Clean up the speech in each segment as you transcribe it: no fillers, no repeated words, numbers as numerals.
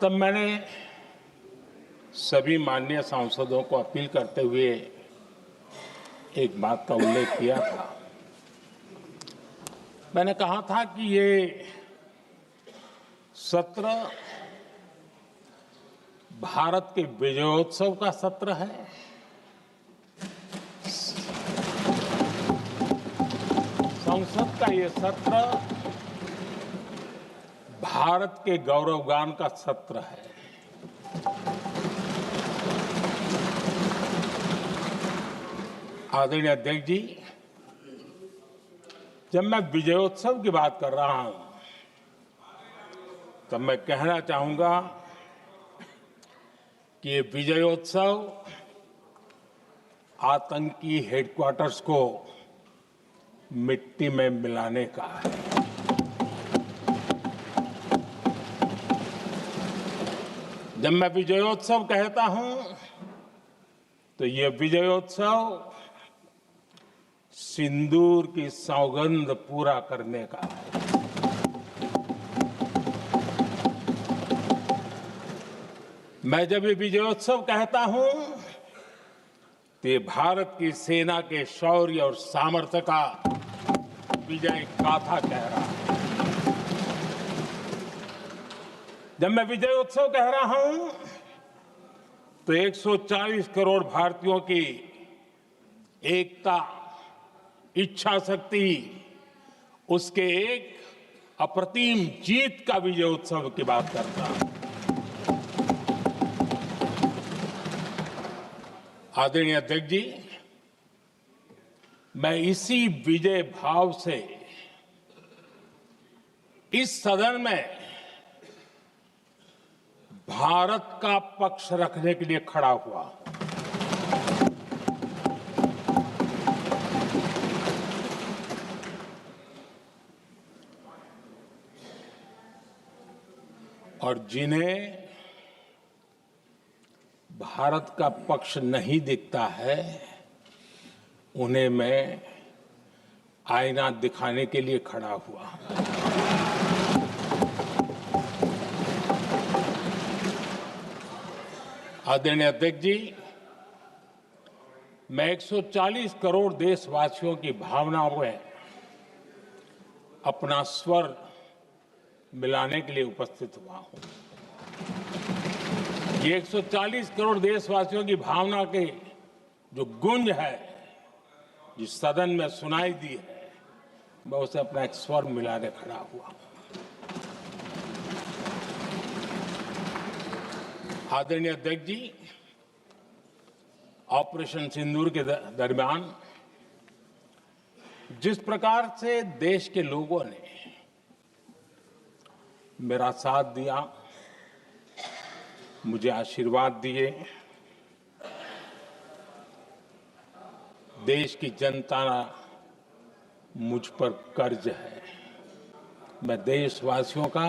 तब मैंने सभी माननीय सांसदों को अपील करते हुए एक बात का उल्लेख किया था। मैंने कहा था कि ये सत्र भारत के विजयोत्सव का सत्र है। संसद का ये सत्र भारत के गौरवगान का सत्र है। आदरणीय अध्यक्ष जी, जब मैं विजयोत्सव की बात कर रहा हूं तब मैं कहना चाहूंगा कि ये विजयोत्सव आतंकी हेडक्वार्टर्स को मिट्टी में मिलाने का है। जब मैं विजयोत्सव कहता हूं तो ये विजयोत्सव सिंदूर की सौगंध पूरा करने का है। मैं जब ये विजयोत्सव कहता हूं तो ये भारत की सेना के शौर्य और सामर्थ्य का विजय गाथा कह रहा है। जब मैं विजयोत्सव कह रहा हूं तो 140 करोड़ भारतीयों की एकता, इच्छा शक्ति, उसके एक अप्रतिम जीत का विजयोत्सव की बात करता हूं। आदरणीय अध्यक्ष जी, मैं इसी विजय भाव से इस सदन में भारत का पक्ष रखने के लिए खड़ा हुआ। और जिन्हें भारत का पक्ष नहीं दिखता है उन्हें मैं आईना दिखाने के लिए खड़ा हुआ। आदरणीय अध्यक्ष जी, मैं 140 करोड़ देशवासियों की भावनाओं में अपना स्वर मिलाने के लिए उपस्थित हुआ हूं। ये 140 करोड़ देशवासियों की भावना के जो गूंज है, जिस सदन में सुनाई दी है, मैं उसे अपना एक स्वर मिलाने खड़ा हुआ। आदरणीय अध्यक्ष जी, ऑपरेशन सिंदूर के दरमियान जिस प्रकार से देश के लोगों ने मेरा साथ दिया, मुझे आशीर्वाद दिए, देश की जनता मुझ पर कर्ज है। मैं देशवासियों का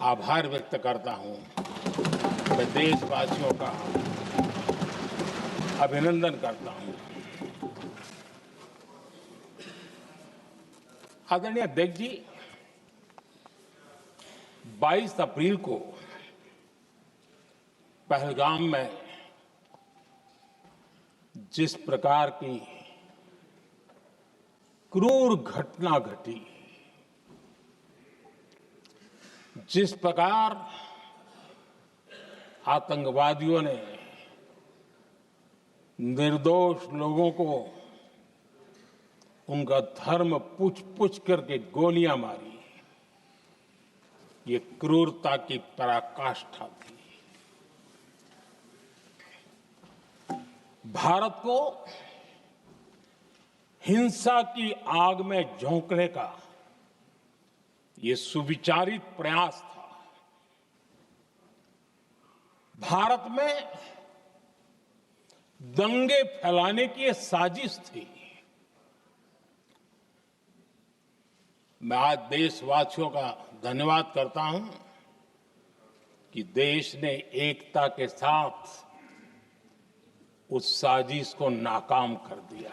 आभार व्यक्त करता हूं। मैं देशवासियों का अभिनंदन करता हूं। आदरणीय अध्यक्ष जी, 22 अप्रैल को पहलगाम में जिस प्रकार की क्रूर घटना घटी, जिस प्रकार आतंकवादियों ने निर्दोष लोगों को उनका धर्म पूछ करके गोलियां मारी, ये क्रूरता की पराकाष्ठा थी। भारत को हिंसा की आग में झोंकने का ये सुविचारित प्रयास था। भारत में दंगे फैलाने की ये साजिश थी। मैं आज देशवासियों का धन्यवाद करता हूं कि देश ने एकता के साथ उस साजिश को नाकाम कर दिया।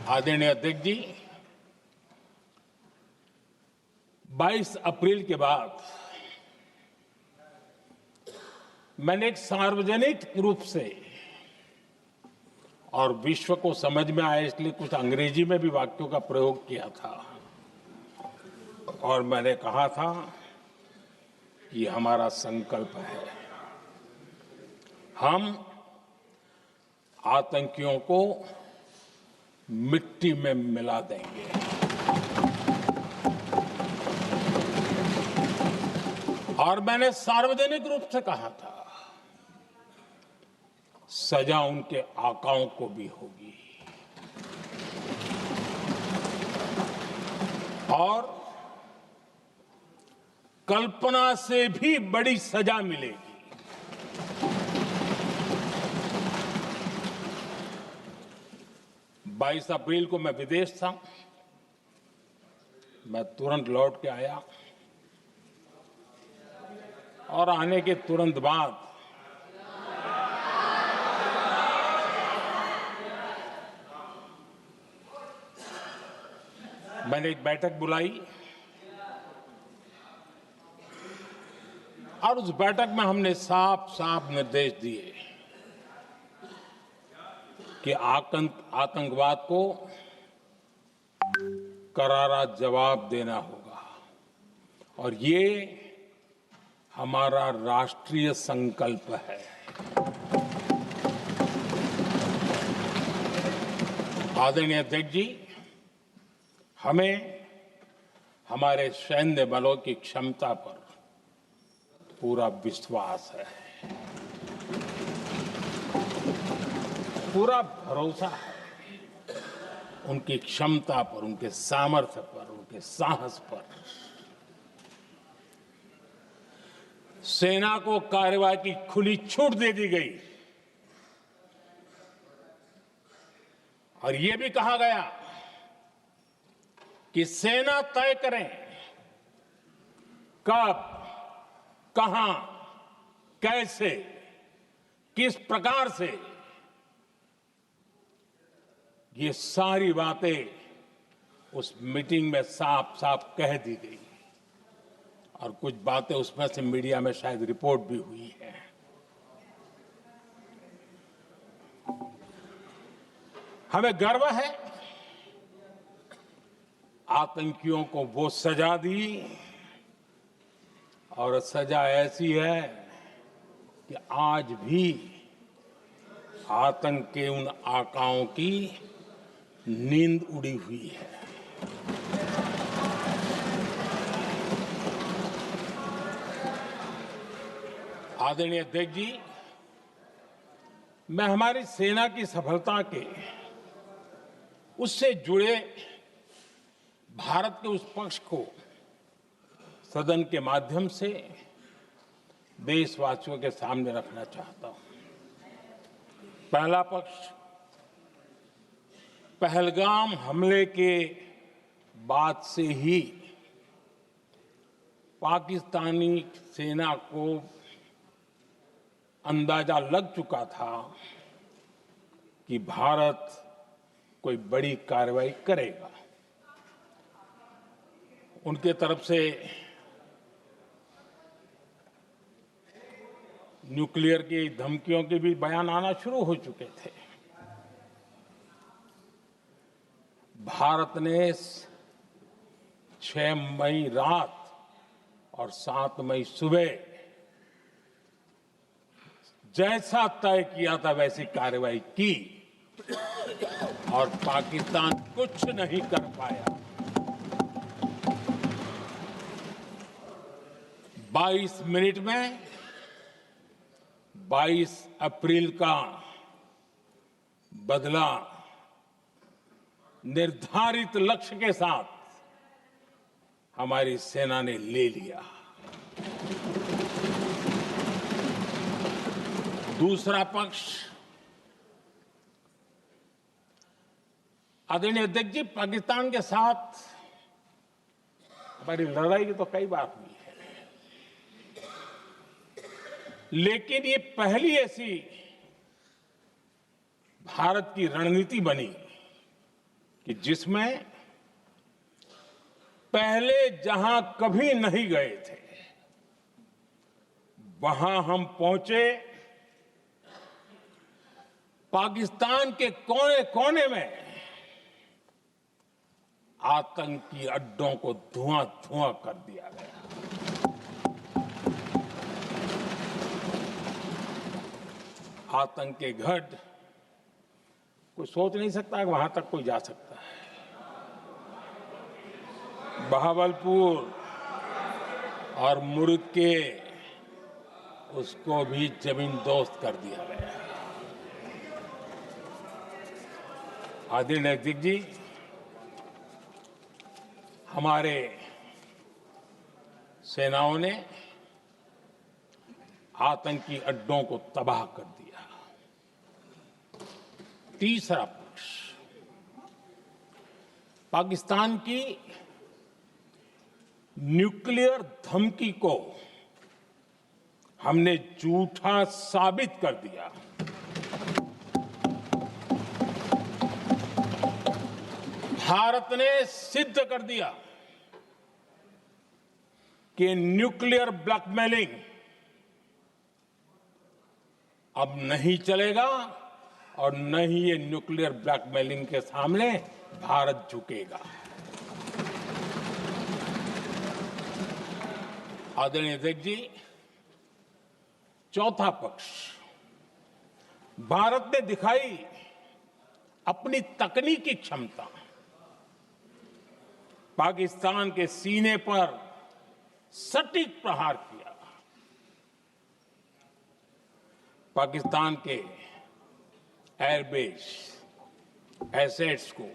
आदरणीय अध्यक्ष जी, 22 अप्रैल के बाद मैंने एक सार्वजनिक रूप से और विश्व को समझ में आए इसलिए कुछ अंग्रेजी में भी वाक्यों का प्रयोग किया था और मैंने कहा था कि हमारा संकल्प है हम आतंकियों को मिट्टी में मिला देंगे। और मैंने सार्वजनिक रूप से कहा था सजा उनके आकाओं को भी होगी और कल्पना से भी बड़ी सजा मिलेगी। 22 अप्रैल को मैं विदेश था, मैं तुरंत लौट के आया और आने के तुरंत बाद मैंने एक बैठक बुलाई और उस बैठक में हमने साफ साफ निर्देश दिए कि आतंकवाद को करारा जवाब देना होगा और ये हमारा राष्ट्रीय संकल्प है। आदरणीय अध्यक्ष जी, हमें हमारे सैन्य बलों की क्षमता पर पूरा विश्वास है, पूरा भरोसा है उनकी क्षमता पर, उनके सामर्थ्य पर, उनके साहस पर। सेना को कार्रवाई की खुली छूट दे दी गई और यह भी कहा गया कि सेना तय करें कब, कहां, कैसे, किस प्रकार से। ये सारी बातें उस मीटिंग में साफ साफ कह दी गई और कुछ बातें उसमें से मीडिया में शायद रिपोर्ट भी हुई है। हमें गर्व है आतंकियों को वो सजा दी और सजा ऐसी है कि आज भी आतंक के उन आकाओं की नींद उड़ी हुई है। आदरणीय अध्यक्ष जी, मैं हमारी सेना की सफलता के उससे जुड़े भारत के उस पक्ष को सदन के माध्यम से देशवासियों के सामने रखना चाहता हूं। पहला पक्ष, पहलगाम हमले के बाद से ही पाकिस्तानी सेना को अंदाजा लग चुका था कि भारत कोई बड़ी कार्रवाई करेगा। उनके तरफ से न्यूक्लियर की धमकियों के भी बयान आना शुरू हो चुके थे। भारत ने 6 मई रात और 7 मई सुबह जैसा तय किया था वैसी कार्रवाई की और पाकिस्तान कुछ नहीं कर पाया। 22 मिनट में 22 अप्रैल का बदला निर्धारित लक्ष्य के साथ हमारी सेना ने ले लिया। दूसरा पक्ष, आदरणीय अध्यक्ष जी, पाकिस्तान के साथ हमारी लड़ाई तो कई बार हुई है, लेकिन ये पहली ऐसी भारत की रणनीति बनी कि जिसमें पहले जहां कभी नहीं गए थे वहां हम पहुंचे। पाकिस्तान के कोने कोने में आतंकी अड्डों को धुआं धुआं कर दिया गया। आतंक के गढ़ कोई सोच नहीं सकता कि वहां तक कोई जा सकता है। बहावलपुर और मुर्ग के उसको भी जमीन दोस्त कर दिया गया। आदरणीय अध्यक्ष जी, हमारे सेनाओं ने आतंकी अड्डों को तबाह कर दिया। तीसरा पक्ष, पाकिस्तान की न्यूक्लियर धमकी को हमने झूठा साबित कर दिया। भारत ने सिद्ध कर दिया कि न्यूक्लियर ब्लैकमेलिंग अब नहीं चलेगा और न ही ये न्यूक्लियर ब्लैकमेलिंग के सामने भारत झुकेगा। आदरणीय अध्यक्ष जी, चौथा पक्ष, भारत ने दिखाई अपनी तकनीकी क्षमता। पाकिस्तान के सीने पर सटीक प्रहार किया। पाकिस्तान के एयरबेस एसेट्स को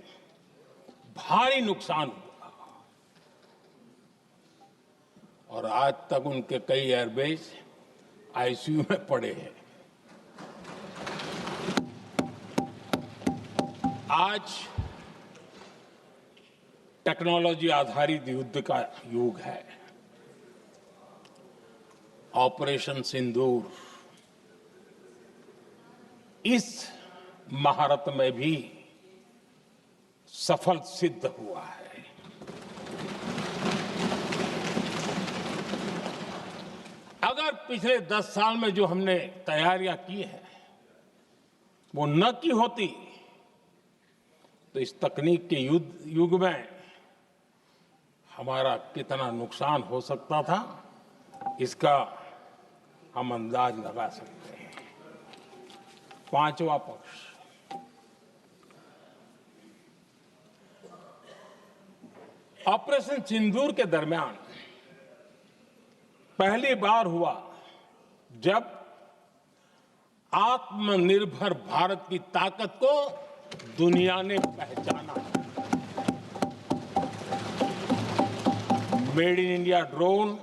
भारी नुकसान हुआ और आज तक उनके कई एयरबेस आईसीयू में पड़े हैं। आज टेक्नोलॉजी आधारित युद्ध का युग है। ऑपरेशन सिंदूर इस महारत में भी सफल सिद्ध हुआ है। अगर पिछले 10 साल में जो हमने तैयारियां की हैं वो न की होती तो इस तकनीक के युग में हमारा कितना नुकसान हो सकता था, इसका हम अंदाज लगा सकते हैं। पांचवा पक्ष, ऑपरेशन सिंदूर के दरमियान पहली बार हुआ जब आत्मनिर्भर भारत की ताकत को दुनिया ने पहचाना। Made in India drone,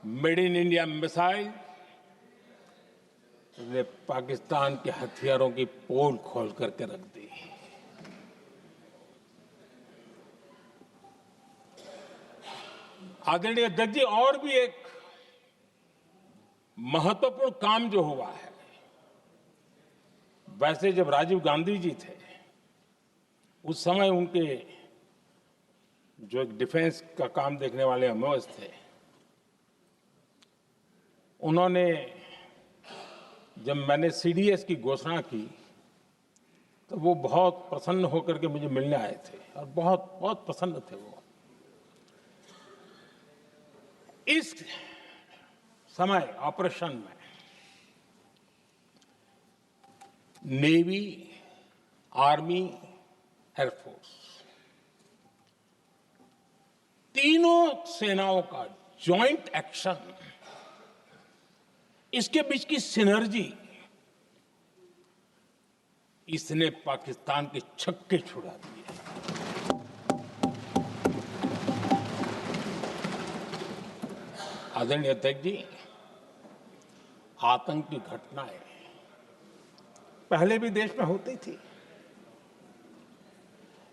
made in India missile ने पाकिस्तान के हथियारों की पोल खोल करके रख दी। आदरणीय अध्यक्ष जी, और भी एक महत्वपूर्ण काम जो हुआ है, वैसे जब राजीव गांधी जी थे उस समय उनके जो एक डिफेंस का काम देखने वाले अमोस थे, उन्होंने जब मैंने सीडीएस की घोषणा की तो वो बहुत प्रसन्न होकर के मुझे मिलने आए थे और बहुत बहुत प्रसन्न थे वो। इस समय ऑपरेशन में नेवी, आर्मी, एयरफोर्स तीनों सेनाओं का जॉइंट एक्शन, इसके बीच की सिनर्जी, इसने पाकिस्तान के छक्के छुड़ा दिए। आदरणीय अध्यक्ष जी, आतंक की घटनाएं पहले भी देश में होती थी,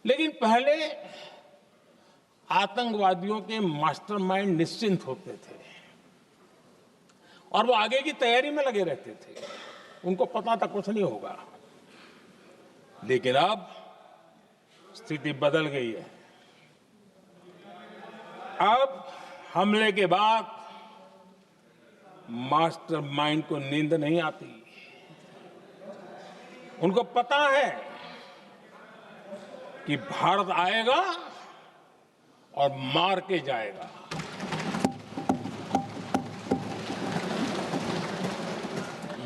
लेकिन पहले आतंकवादियों के मास्टरमाइंड निश्चिंत होते थे और वो आगे की तैयारी में लगे रहते थे, उनको पता था कुछ नहीं होगा। लेकिन अब स्थिति बदल गई है। अब हमले के बाद मास्टरमाइंड को नींद नहीं आती। उनको पता है कि भारत आएगा और मार के जाएगा।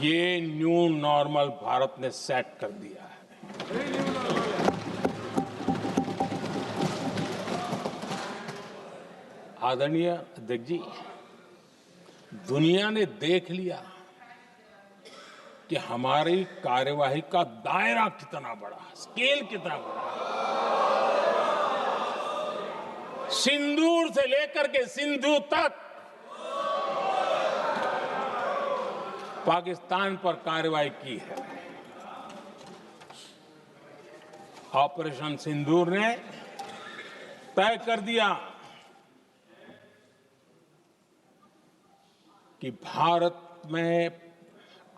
ये न्यू नॉर्मल भारत ने सेट कर दिया है। आदरणीय अध्यक्ष जी, दुनिया ने देख लिया कि हमारी कार्यवाही का दायरा कितना बड़ा, स्केल कितना बड़ा। सिंदूर से लेकर के सिंधु तक पाकिस्तान पर कार्रवाई की है। ऑपरेशन सिंदूर ने तय कर दिया कि भारत में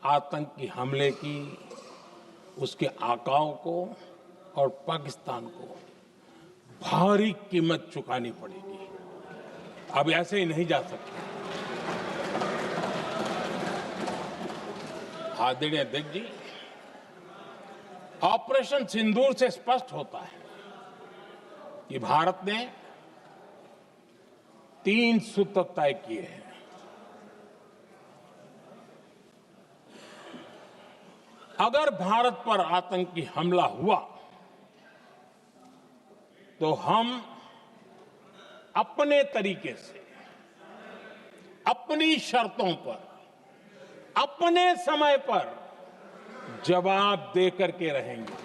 आतंकी हमले की, उसके आकाओं को और पाकिस्तान को भारी कीमत चुकानी पड़ेगी। अब ऐसे ही नहीं जा सकते। आदरणीय अध्यक्ष जी, ऑपरेशन सिंदूर से स्पष्ट होता है कि भारत ने 3 सूत्र तय किए हैं। अगर भारत पर आतंकी हमला हुआ तो हम अपने तरीके से, अपनी शर्तों पर, अपने समय पर जवाब दे करके रहेंगे।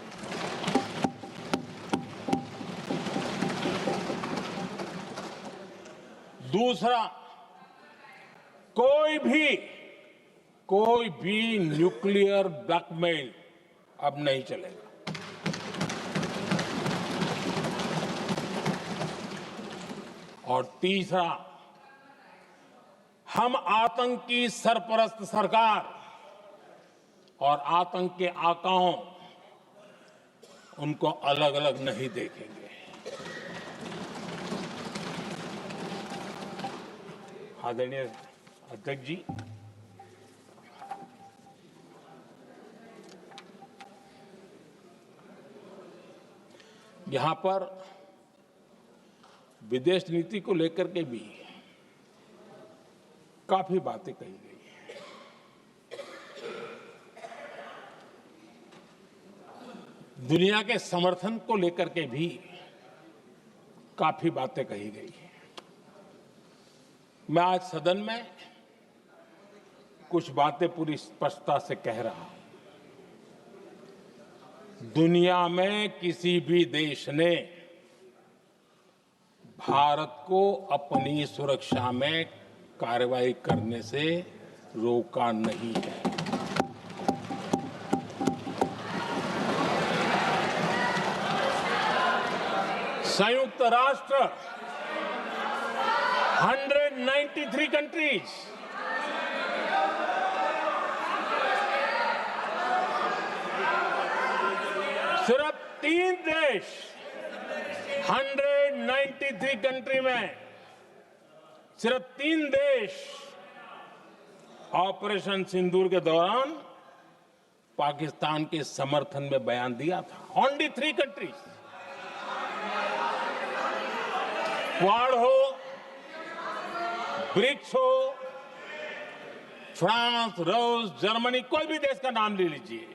दूसरा, कोई भी न्यूक्लियर ब्लैकमेल अब नहीं चलेगा। और तीसरा, हम आतंकी सरपरस्त सरकार और आतंक के आकाओं, उनको अलग अलग नहीं देखेंगे। आदरणीय अध्यक्ष जी, यहां पर विदेश नीति को लेकर के भी काफी बातें कही गई हैं। दुनिया के समर्थन को लेकर के भी काफी बातें कही गई हैं। मैं आज सदन में कुछ बातें पूरी स्पष्टता से कह रहा हूं। दुनिया में किसी भी देश ने भारत को अपनी सुरक्षा में कार्रवाई करने से रोका नहीं है। संयुक्त राष्ट्र 193 कंट्रीज, सिर्फ 3 देश 193 कंट्री में सिर्फ 3 देश ऑपरेशन सिंदूर के दौरान पाकिस्तान के समर्थन में बयान दिया था। Only 3 countries. क्वाड हो, ब्रिक्स हो, फ्रांस, रूस, जर्मनी, कोई भी देश का नाम ले लीजिए,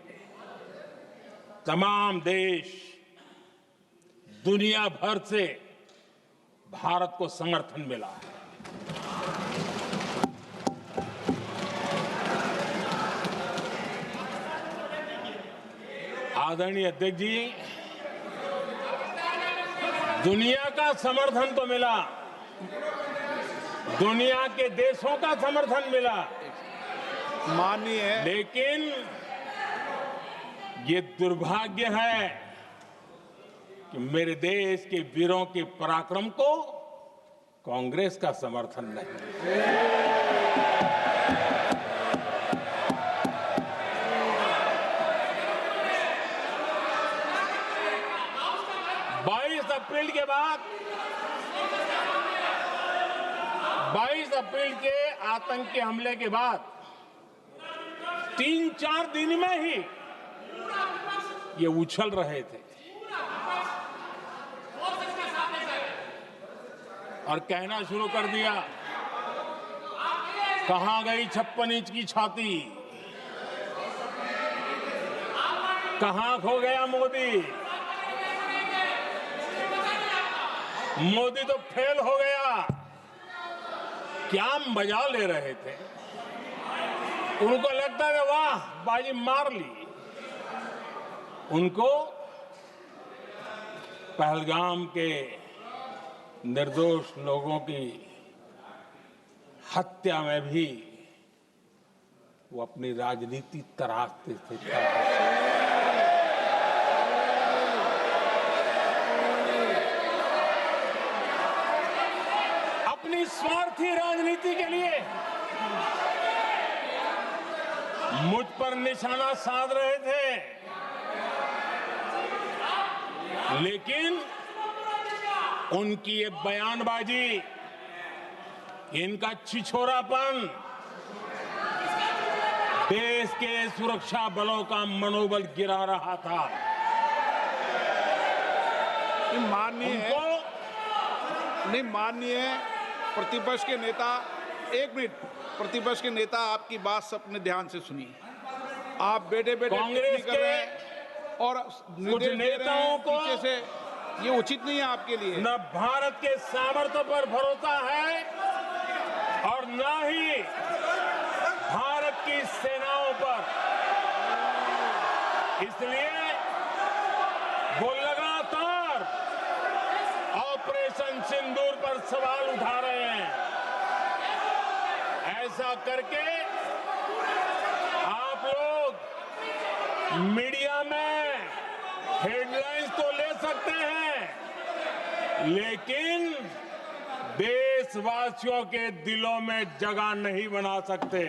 तमाम देश दुनिया भर से भारत को समर्थन मिला है। आदरणीय अध्यक्ष जी, दुनिया का समर्थन तो मिला, दुनिया के देशों का समर्थन मिला, माननीय, लेकिन ये दुर्भाग्य है कि मेरे देश के वीरों के पराक्रम को कांग्रेस का समर्थन नहीं। 22 अप्रैल के बाद 22 अप्रैल के आतंकी हमले के बाद 3-4 दिन में ही ये उछल रहे थे और कहना शुरू कर दिया, कहां गई 56 इंच की छाती, कहां खो गया मोदी, मोदी तो फेल हो गया। क्या मजा ले रहे थे। उनको लगता है वाह बाजी मार ली। उनको पहलगाम के निर्दोष लोगों की हत्या में भी वो अपनी राजनीति तराशते थे। अपनी स्वार्थी राजनीति के लिए मुझ पर निशाना साध रहे थे, लेकिन उनकी ये बयानबाजी, इनका छिछोरापन देश के सुरक्षा बलों का मनोबल गिरा रहा था। माननीय प्रतिपक्ष के नेता, एक मिनट, प्रतिपक्ष के नेता आपकी बात सबने ध्यान से सुनी। आप बेटे कांग्रेस कर रहे हैं और कुछ नेताओं को पीछे से, ये उचित नहीं है आपके लिए। न भारत के सामर्थ्य पर भरोसा है और न ही भारत की सेनाओं पर। इसलिए वो लगातार ऑपरेशन सिंदूर पर सवाल उठा रहे हैं। ऐसा करके आप लोग मीडिया में हेडलाइंस तो ले सकते हैं, लेकिन देशवासियों के दिलों में जगह नहीं बना सकते।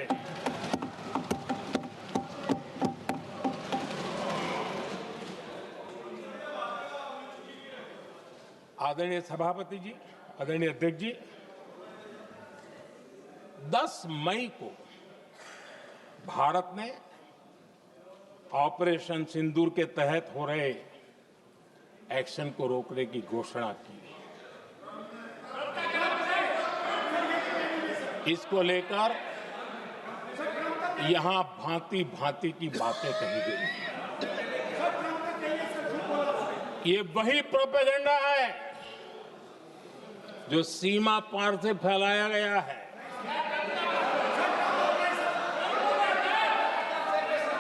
आदरणीय सभापति जी, आदरणीय अध्यक्ष जी, 10 मई को भारत ने ऑपरेशन सिंदूर के तहत हो रहे एक्शन को रोकने की घोषणा की। इसको लेकर यहां भांति भांति की बातें कही गई। ये वही प्रोपेगेंडा है जो सीमा पार से फैलाया गया है।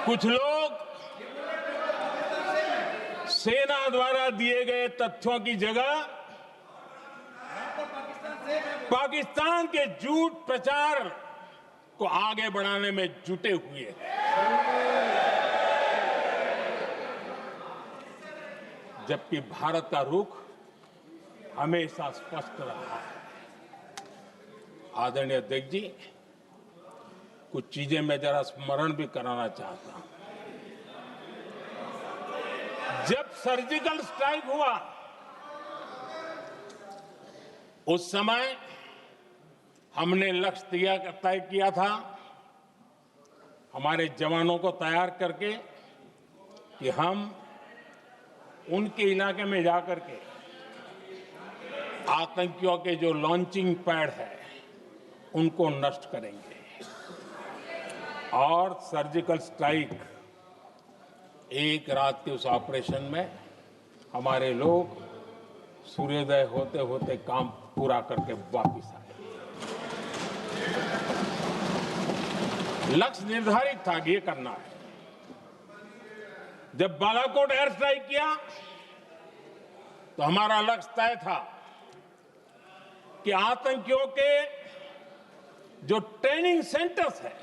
कुछ लोग सेना द्वारा दिए गए तथ्यों की जगह पाकिस्तान के झूठ प्रचार को आगे बढ़ाने में जुटे हुए हैं। जबकि भारत का रुख हमेशा स्पष्ट रहा है। आदरणीय अध्यक्ष जी, कुछ चीजें मैं जरा स्मरण भी कराना चाहता हूं। जब सर्जिकल स्ट्राइक हुआ, उस समय हमने लक्ष्य तय किया था, हमारे जवानों को तैयार करके, कि हम उनके इलाके में जाकर के आतंकियों के जो लॉन्चिंग पैड है उनको नष्ट करेंगे। और सर्जिकल स्ट्राइक, एक रात के उस ऑपरेशन में हमारे लोग सूर्योदय होते होते काम पूरा करके वापस आए। लक्ष्य निर्धारित था कि ये करना है। जब बालाकोट एयर स्ट्राइक किया तो हमारा लक्ष्य तय था कि आतंकियों के जो ट्रेनिंग सेंटर्स है,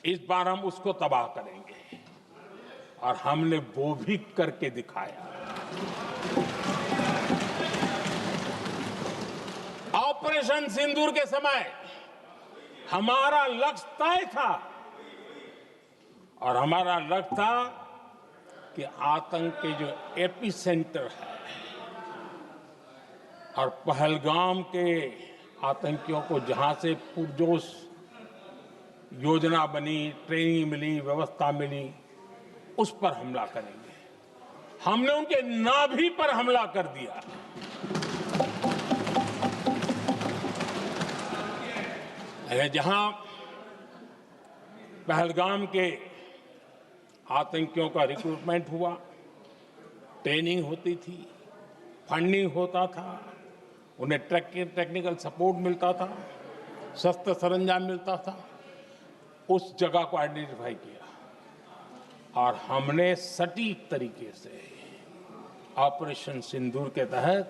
इस बार हम उसको तबाह करेंगे। और हमने वो भी करके दिखाया। ऑपरेशन सिंदूर के समय हमारा लक्ष्य तय था, और हमारा लक्ष्य था कि आतंक के जो एपी सेंटर है और पहलगाम के आतंकियों को जहां से पुरजोश योजना बनी, ट्रेनिंग मिली, व्यवस्था मिली, उस पर हमला करेंगे। हमने उनके नाभि पर हमला कर दिया। जहां पहलगाम के आतंकियों का रिक्रूटमेंट हुआ, ट्रेनिंग होती थी, फंडिंग होता था, उन्हें टेक्निकल सपोर्ट मिलता था, शस्त्र सरंजाम मिलता था, उस जगह को आइडेंटिफाई किया और हमने सटीक तरीके से ऑपरेशन सिंदूर के तहत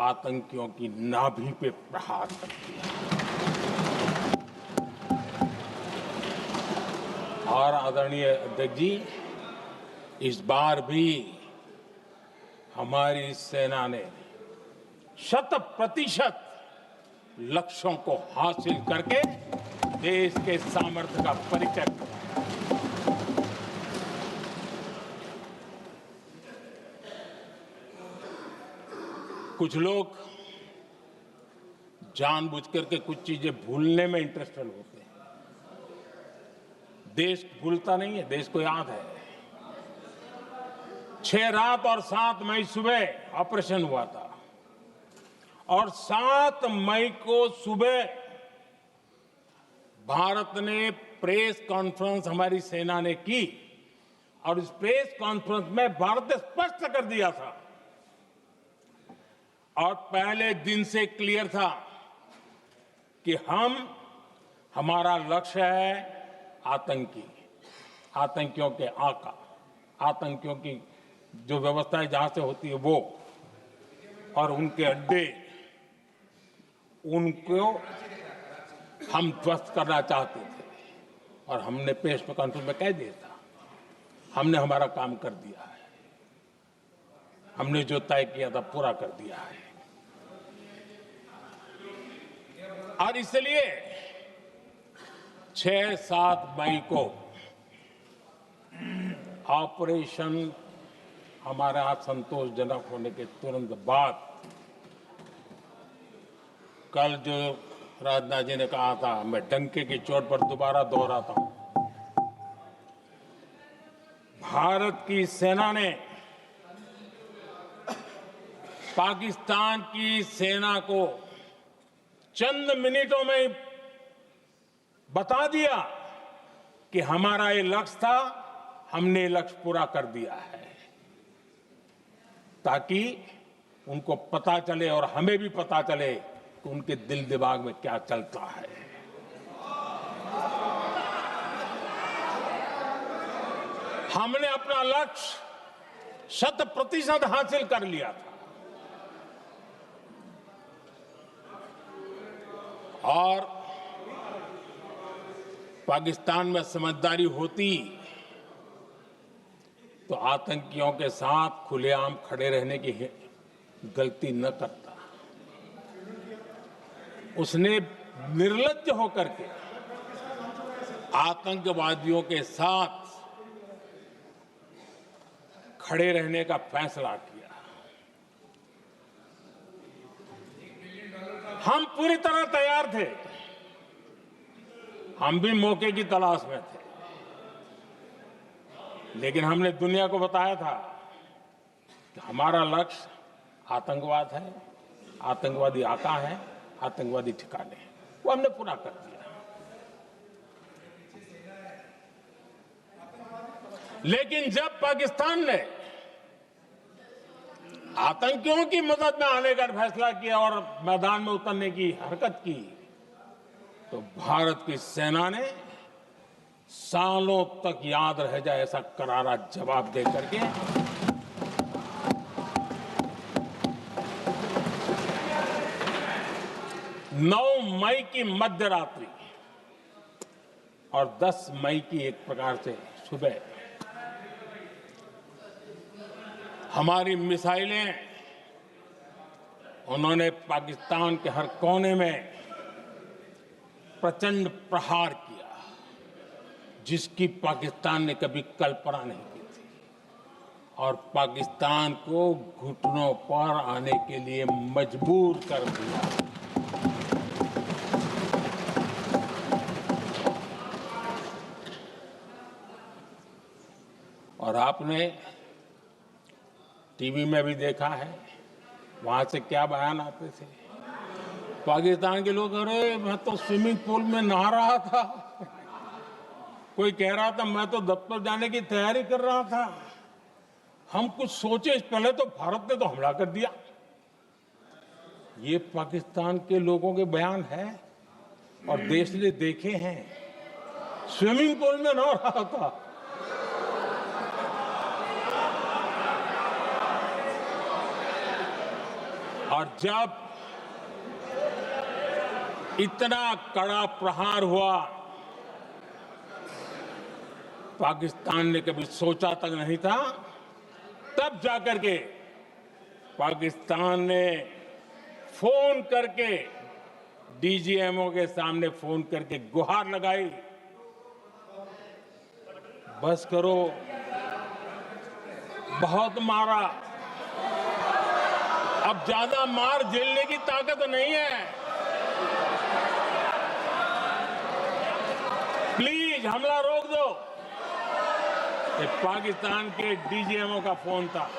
आतंकियों की नाभि पे प्रहार कर दिया। और आदरणीय अध्यक्ष जी, इस बार भी हमारी सेना ने 100% लक्ष्यों को हासिल करके देश के सामर्थ्य का परिचय दिया। कुछ लोग जानबूझ करके कुछ चीजें भूलने में इंटरेस्टेड होते हैं। देश भूलता नहीं है, देश को याद है। 6 रात और 7 मई सुबह ऑपरेशन हुआ था और 7 मई को सुबह भारत ने प्रेस कॉन्फ्रेंस हमारी सेना ने की और इस प्रेस कॉन्फ्रेंस में भारत ने स्पष्ट कर दिया था और पहले दिन से क्लियर था कि हमारा लक्ष्य है आतंकियों के आका, आतंकियों की जो व्यवस्थाएं जहां से होती है वो और उनके अड्डे, उनको हम ध्वस्त करना चाहते थे और हमने प्रेस कॉन्फ्रेंस में कह दिया था, हमने हमारा काम कर दिया है, हमने जो तय किया था पूरा कर दिया है। और इसलिए 6-7 मई को ऑपरेशन हमारा संतोषजनक होने के तुरंत बाद कल जो राजनाथ जी ने कहा था, मैं डंके की चोट पर दोबारा दोहराता हूं, भारत की सेना ने पाकिस्तान की सेना को चंद मिनटों में बता दिया कि हमारा ये लक्ष्य था, हमने लक्ष्य पूरा कर दिया है, ताकि उनको पता चले और हमें भी पता चले कि उनके दिल दिमाग में क्या चलता है। हमने अपना लक्ष्य 100% हासिल कर लिया था और पाकिस्तान में समझदारी होती तो आतंकियों के साथ खुलेआम खड़े रहने की गलती न करता। उसने निर्लज्ज होकर के आतंकवादियों के साथ खड़े रहने का फैसला किया। हम पूरी तरह तैयार थे, हम भी मौके की तलाश में थे, लेकिन हमने दुनिया को बताया था कि हमारा लक्ष्य आतंकवाद है, आतंकवादी आका है, आतंकवादी ठिकाने हैं, वो हमने पूरा कर दिया। लेकिन जब पाकिस्तान ने आतंकियों की मदद में आने का फैसला किया और मैदान में उतरने की हरकत की, तो भारत की सेना ने सालों तक याद रह जाए ऐसा करारा जवाब दे करके 9 मई की मध्य रात्रि और 10 मई की एक प्रकार से सुबह हमारी मिसाइलें उन्होंने पाकिस्तान के हर कोने में प्रचंड प्रहार किया, जिसकी पाकिस्तान ने कभी कल्पना नहीं की थी और पाकिस्तान को घुटनों पर आने के लिए मजबूर कर दिया। आपने टीवी में भी देखा है, वहां से क्या बयान आते थे। पाकिस्तान के लोग, अरे मैं तो स्विमिंग पूल में नहा रहा था, कोई कह रहा था मैं तो दफ्तर जाने की तैयारी कर रहा था। हम कुछ सोचे इस पहले तो भारत ने तो हमला कर दिया। ये पाकिस्तान के लोगों के बयान है और देश ने देखे हैं। स्विमिंग पूल में नहा रहा था। और जब इतना कड़ा प्रहार हुआ, पाकिस्तान ने कभी सोचा तक नहीं था, तब जाकर के पाकिस्तान ने फोन करके डीजीएमओ के सामने फोन करके गुहार लगाई, बस करो, बहुत मारा, अब ज्यादा मार झेलने की ताकत नहीं है, प्लीज हमला रोक दो। ये पाकिस्तान के डीजीएमओ का फोन था।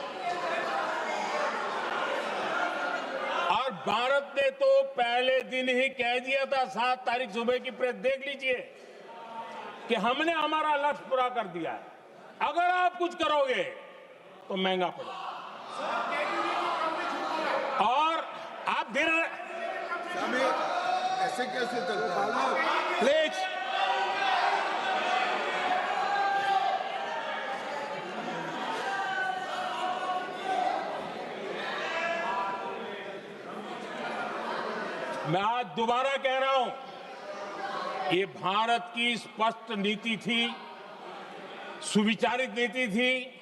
और भारत ने तो पहले दिन ही कह दिया था, 7 तारीख सुबह की प्रेस देख लीजिए, कि हमने हमारा लक्ष्य पूरा कर दिया है, अगर आप कुछ करोगे तो महंगा पड़ेगा। और आप धीरे ऐसे कैसे चलता है? प्लीज मैं आज दोबारा कह रहा हूं, ये भारत की स्पष्ट नीति थी, सुविचारित नीति थी,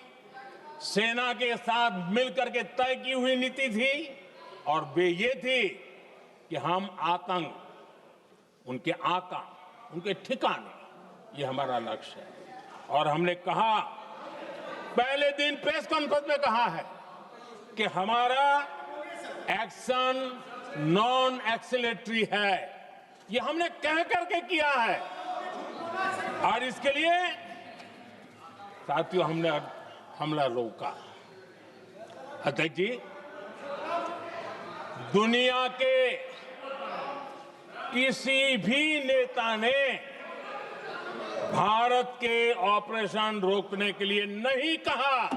सेना के साथ मिलकर के तय की हुई नीति थी, और वे ये थी कि हम आतंक, उनके आका, उनके ठिकाने, ये हमारा लक्ष्य है। और हमने कहा, पहले दिन प्रेस कॉन्फ्रेंस में कहा है कि हमारा एक्शन नॉन एक्सीलेटरी है, ये हमने कह करके किया है। और इसके लिए साथियों हमने हमला रोका। अध्यक्ष जी, दुनिया के किसी भी नेता ने भारत के ऑपरेशन रोकने के लिए नहीं कहा।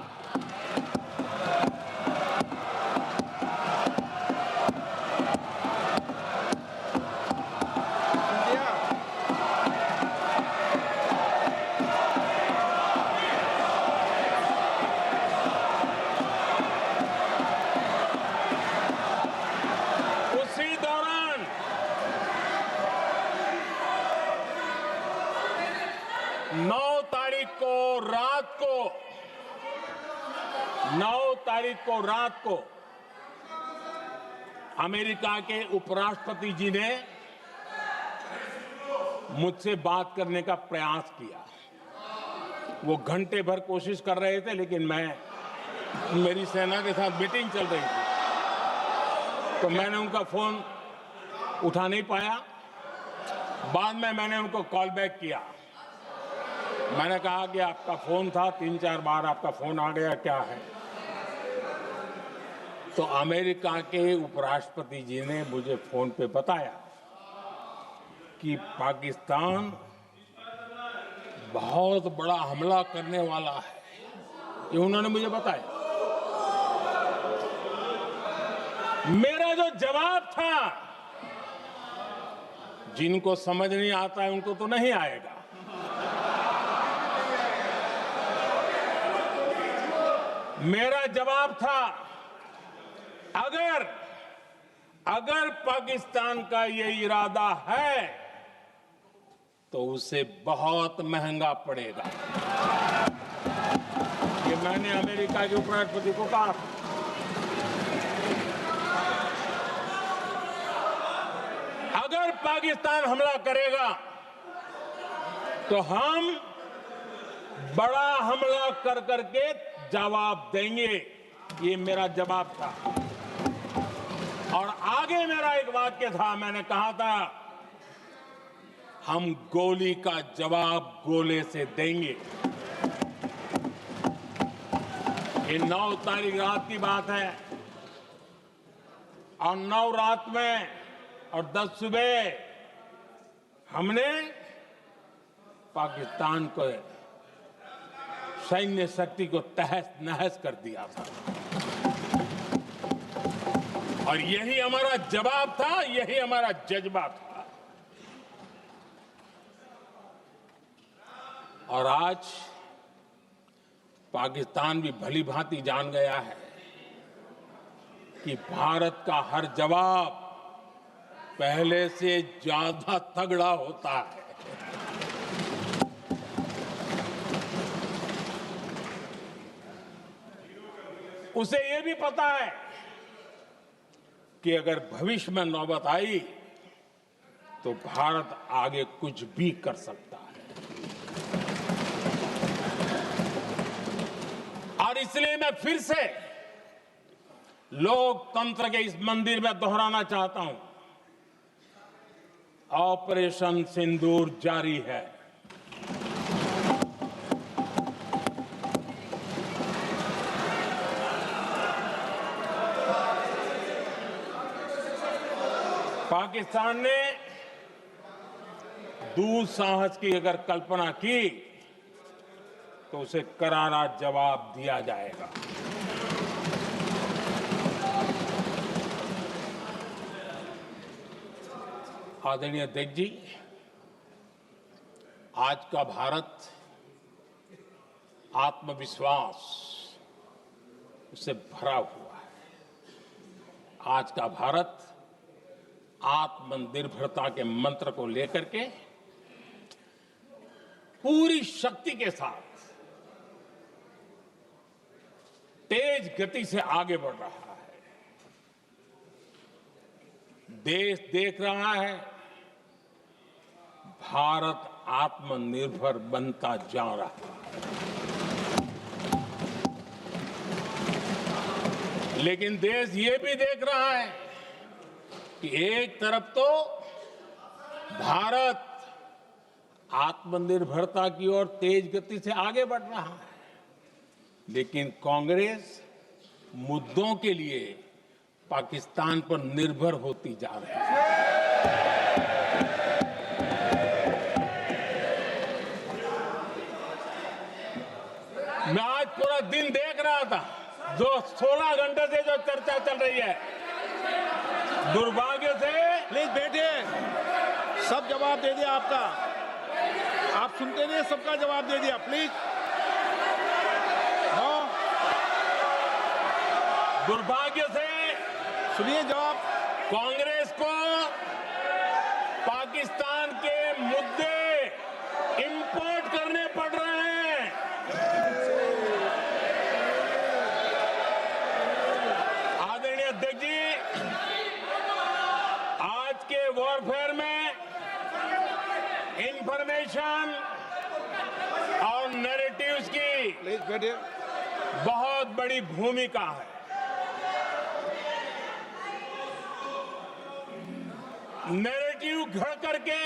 उसी दौरान 9 तारीख को रात को अमेरिका के उपराष्ट्रपति जी ने मुझसे बात करने का प्रयास किया। वो घंटे भर कोशिश कर रहे थे, लेकिन मेरी सेना के साथ मीटिंग चल रही थी, तो मैंने उनका फोन उठा नहीं पाया। बाद में मैंने उनको कॉल बैक किया। मैंने कहा कि आपका फोन था, 3-4 बार आपका फोन आ गया, क्या है? तो अमेरिका के उपराष्ट्रपति जी ने मुझे फोन पे बताया कि पाकिस्तान बहुत बड़ा हमला करने वाला है, ये उन्होंने मुझे बताया। मेरा जो जवाब था, जिनको समझ नहीं आता है उनको तो नहीं आएगा, मेरा जवाब था, अगर पाकिस्तान का ये इरादा है तो उसे बहुत महंगा पड़ेगा। ये मैंने अमेरिका के उपराष्ट्रपति को कहा। अगर पाकिस्तान हमला करेगा तो हम बड़ा हमला कर करके जवाब देंगे, ये मेरा जवाब था। और आगे मेरा एक वाक्य था, मैंने कहा था, हम गोली का जवाब गोले से देंगे। ये 9 तारीख रात की बात है और 9 रात में और 10 सुबह हमने पाकिस्तान को सैन्य शक्ति को तहस नहस कर दिया था और यही हमारा जवाब था, यही हमारा जज्बा था। और आज पाकिस्तान भी भली भांति जान गया है कि भारत का हर जवाब पहले से ज्यादा तगड़ा होता है। उसे यह भी पता है कि अगर भविष्य में नौबत आई तो भारत आगे कुछ भी कर सकता है। और इसलिए मैं फिर से लोकतंत्र के इस मंदिर में दोहराना चाहता हूं, ऑपरेशन सिंदूर जारी है। पाकिस्तान ने दुस्साहस की अगर कल्पना की तो उसे करारा जवाब दिया जाएगा। आदरणीय अध्यक्ष जी, आज का भारत आत्मविश्वास से भरा हुआ है। आज का भारत आत्मनिर्भरता के मंत्र को लेकर के पूरी शक्ति के साथ तेज गति से आगे बढ़ रहा है। देश देख रहा है भारत आत्मनिर्भर बनता जा रहा है। लेकिन देश ये भी देख रहा है कि एक तरफ तो भारत आत्मनिर्भरता की ओर तेज गति से आगे बढ़ रहा है, लेकिन कांग्रेस मुद्दों के लिए पाकिस्तान पर निर्भर होती जा रही है। मैं आज पूरा दिन देख रहा था, जो 16 घंटे से जो चर्चा चल रही है, दुर्भाग्य से। प्लीज बैठिए, सब जवाब दे दिया आपका, आप सुनते नहीं, सबका जवाब दे दिया। प्लीज नो, दुर्भाग्य से सुनिए जवाब। कांग्रेस को पाकिस्तान के मुद्दे इंपोर्ट करने पड़ रहे हैं। आदरणीय अध्यक्ष जी, आज के वॉरफेयर में इंफॉर्मेशन और नैरेटिव्स की प्लीज बैठिए। बहुत बड़ी भूमिका है। नैरेटिव घड़ करके,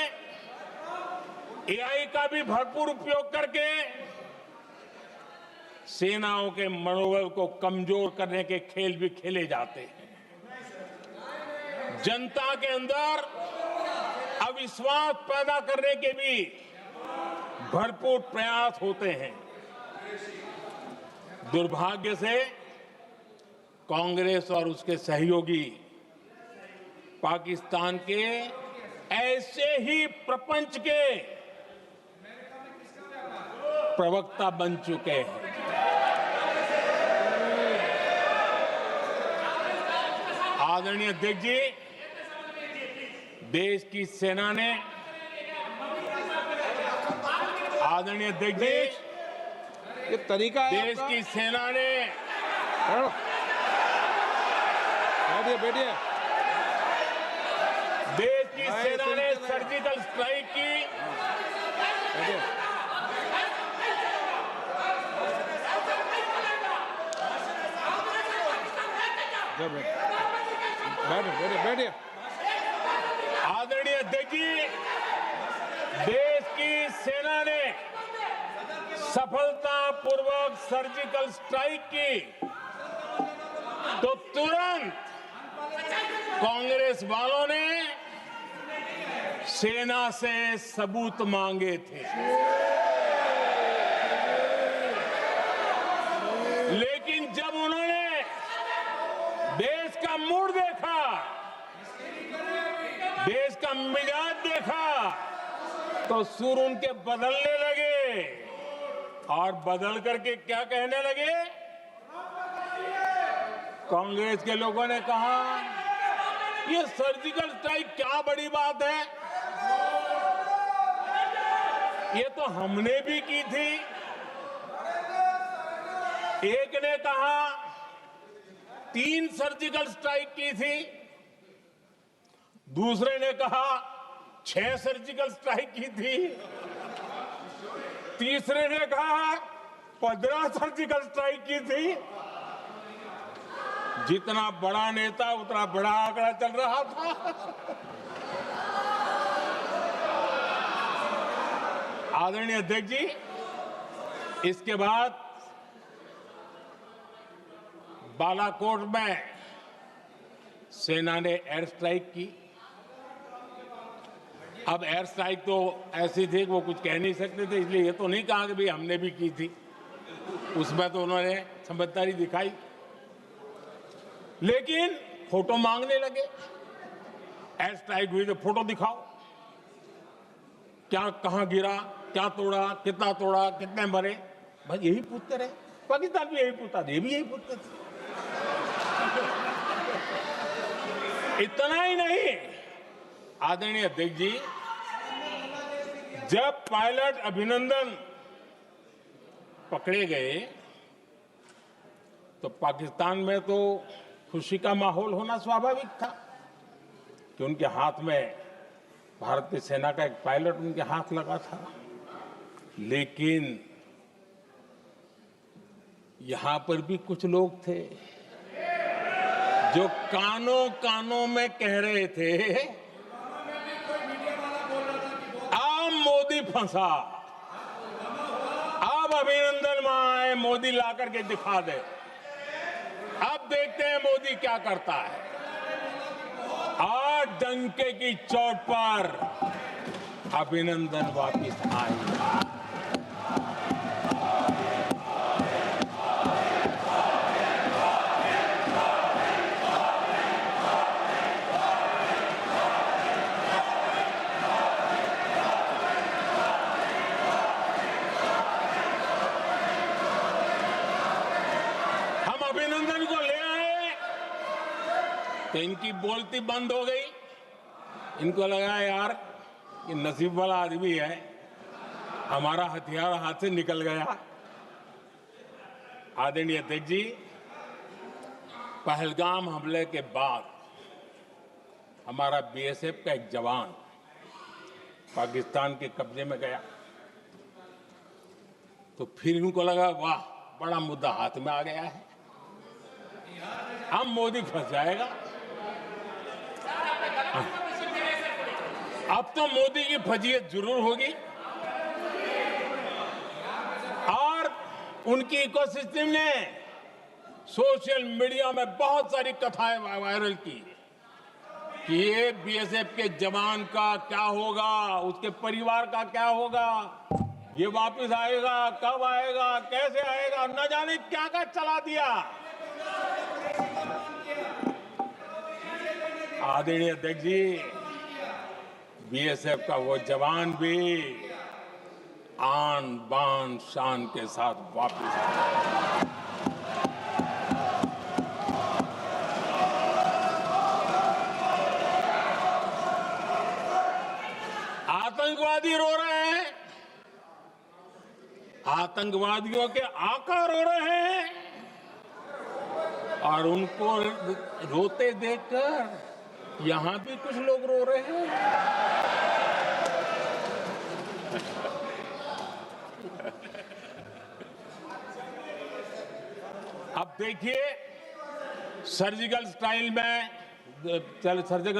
एआई का भी भरपूर उपयोग करके सेनाओं के मनोबल को कमजोर करने के खेल भी खेले जाते हैं। जनता के अंदर अविश्वास पैदा करने के भी भरपूर प्रयास होते हैं। दुर्भाग्य से कांग्रेस और उसके सहयोगी पाकिस्तान के ऐसे ही प्रपंच के प्रवक्ता बन चुके हैं। आदरणीय अध्यक्ष जी, देश की सेना ने, आदरणीय अध्यक्ष जी, ये तरीका है देश आपका? की सेना ने, बैठिए बैठिए। देश की सेना ने सर्जिकल स्ट्राइक की। बैठिए। बैठिए बैठिए। आदरणीय अध्यक्ष जी, देश की सेना ने सफलतापूर्वक सर्जिकल स्ट्राइक की तो तुरंत कांग्रेस वालों ने सेना से सबूत मांगे थे, लेकिन जब उन्होंने देश का मूड देखा, देश का मिजाज देखा, तो सुर उनके बदलने लगे और बदल करके क्या कहने लगे। कांग्रेस के लोगों ने कहा, ये सर्जिकल स्ट्राइक क्या बड़ी बात है, ये तो हमने भी की थी। एक ने कहा 3 सर्जिकल स्ट्राइक की थी, दूसरे ने कहा 6 सर्जिकल स्ट्राइक की थी, तीसरे ने कहा 15 सर्जिकल स्ट्राइक की थी। जितना बड़ा नेता उतना बड़ा आंकड़ा चल रहा था। आदरणीय अध्यक्ष जी, इसके बाद बालाकोट में सेना ने एयर स्ट्राइक की। अब एयर स्ट्राइक तो ऐसी थी कि वो कुछ कह नहीं सकते थे, इसलिए ये तो नहीं कहा कि भाई हमने भी की थी। उसमें तो उन्होंने समझदारी दिखाई, लेकिन फोटो मांगने लगे। एयर स्ट्राइक हुई तो फोटो दिखाओ, क्या कहां गिरा, क्या तोड़ा, कितने मरे, बस यही पूछते रहे। पाकिस्तान भी यही पूछता था, ये भी यही पूछते थे। इतना ही नहीं, आदरणीय अध्यक्ष जी, जब पायलट अभिनंदन पकड़े गए तो पाकिस्तान में तो खुशी का माहौल होना स्वाभाविक था कि उनके हाथ में भारतीय सेना का एक पायलट उनके हाथ लगा था। लेकिन यहां पर भी कुछ लोग थे जो कानों कानों में कह रहे थे, अब मोदी फंसा, अब अभिनंदन वहां आए, मोदी ला करके दिखा दे, अब देखते हैं मोदी क्या करता है। आज डंके की चोट पर अभिनंदन वापिस आए। अभिनंदन को ले आए तो इनकी बोलती बंद हो गई। इनको लगा यार ये नसीब वाला आदमी है, हमारा हथियार हाथ से निकल गया। आदरणीय अध्यक्ष जी, पहलगाम हमले के बाद हमारा बीएसएफ का एक जवान पाकिस्तान के कब्जे में गया, तो फिर इनको लगा वाह बड़ा मुद्दा हाथ में आ गया है, अब मोदी फंस जाएगा। अब तो मोदी की फजीयत जरूर होगी। और उनकी इकोसिस्टम ने सोशल मीडिया में बहुत सारी कथाएं वायरल की कि ये बीएसएफ के जवान का क्या होगा, उसके परिवार का क्या होगा, ये वापस आएगा, कब आएगा, कैसे आएगा, न जाने क्या क्या चला दिया। आदरणीय अध्यक्ष जी, बीएसएफ का वो जवान भी आन बान शान के साथ वापस आया। आतंकवादी रो रहे हैं, आतंकवादियों के आका रो रहे हैं, और उनको रोते देखकर यहां भी कुछ लोग रो रहे हैं। अब देखिए, सर्जिकल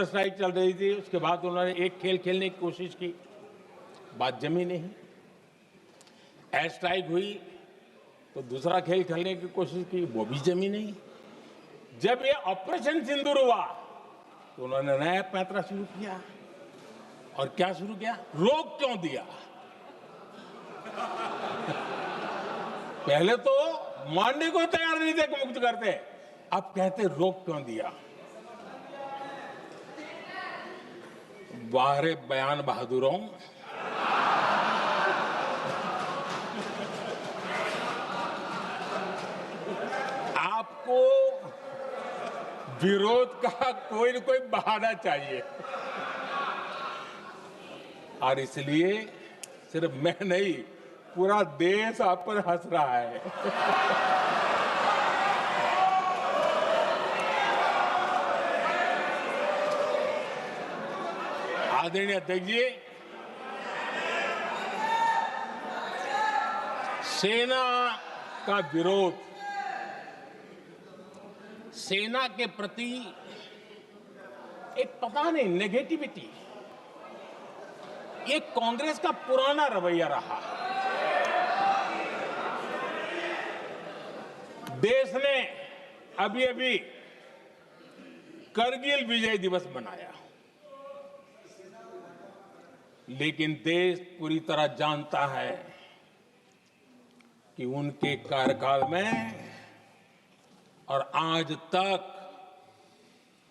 स्ट्राइक चल रही थी, उसके बाद उन्होंने एक खेल खेलने की कोशिश की, बात जमी नहीं। एयर स्ट्राइक हुई तो दूसरा खेल खेलने की कोशिश की, वो भी जमी नहीं। जब ये ऑपरेशन सिंदूर हुआ तो उन्होंने नया पैंतरा शुरू किया। और क्या शुरू किया? रोक क्यों दिया? पहले तो मानने को तैयार नहीं थे कि मुक्त करते, अब कहते रोक क्यों दिया। वाह रे बयान बहादुरों, आपको विरोध का कोई न कोई बहाना चाहिए। और इसलिए सिर्फ मैं नहीं, पूरा देश आप पर हंस रहा है। आदरणीय अध्यक्ष जी, सेना का विरोध, सेना के प्रति एक पता नहीं नेगेटिविटी, ये कांग्रेस का पुराना रवैया रहा। देश ने अभी करगिल विजय दिवस मनाया, लेकिन देश पूरी तरह जानता है कि उनके कार्यकाल में और आज तक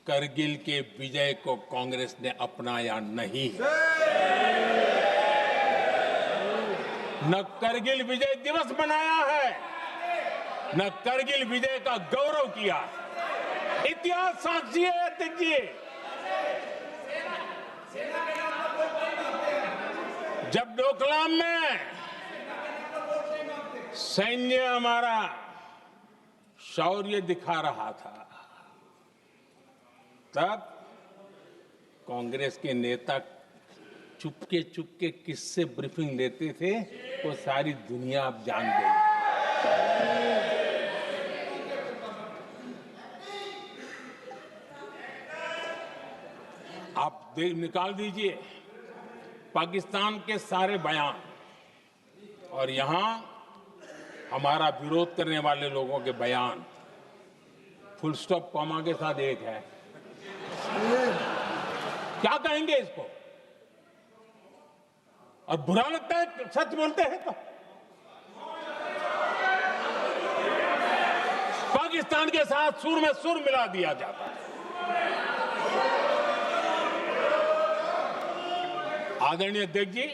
करगिल के विजय को कांग्रेस ने अपनाया नहीं। न करगिल विजय दिवस मनाया है, न करगिल विजय का गौरव किया। इतिहास साक्षी है अध्यक्ष जी। जब डोकलाम में सैन्य हमारा शौर्य दिखा रहा था, तब कांग्रेस के नेता चुपके चुपके किससे ब्रीफिंग लेते थे वो सारी दुनिया अब जान गई। आप निकाल दीजिए पाकिस्तान के सारे बयान और यहां हमारा विरोध करने वाले लोगों के बयान, फुल स्टॉप कॉमा के साथ एक है। क्या कहेंगे इसको? और बुरा लगता है सच बोलते हैं तो। पाकिस्तान के साथ सुर में सुर मिला दिया जाता है। आदरणीय अध्यक्ष जी,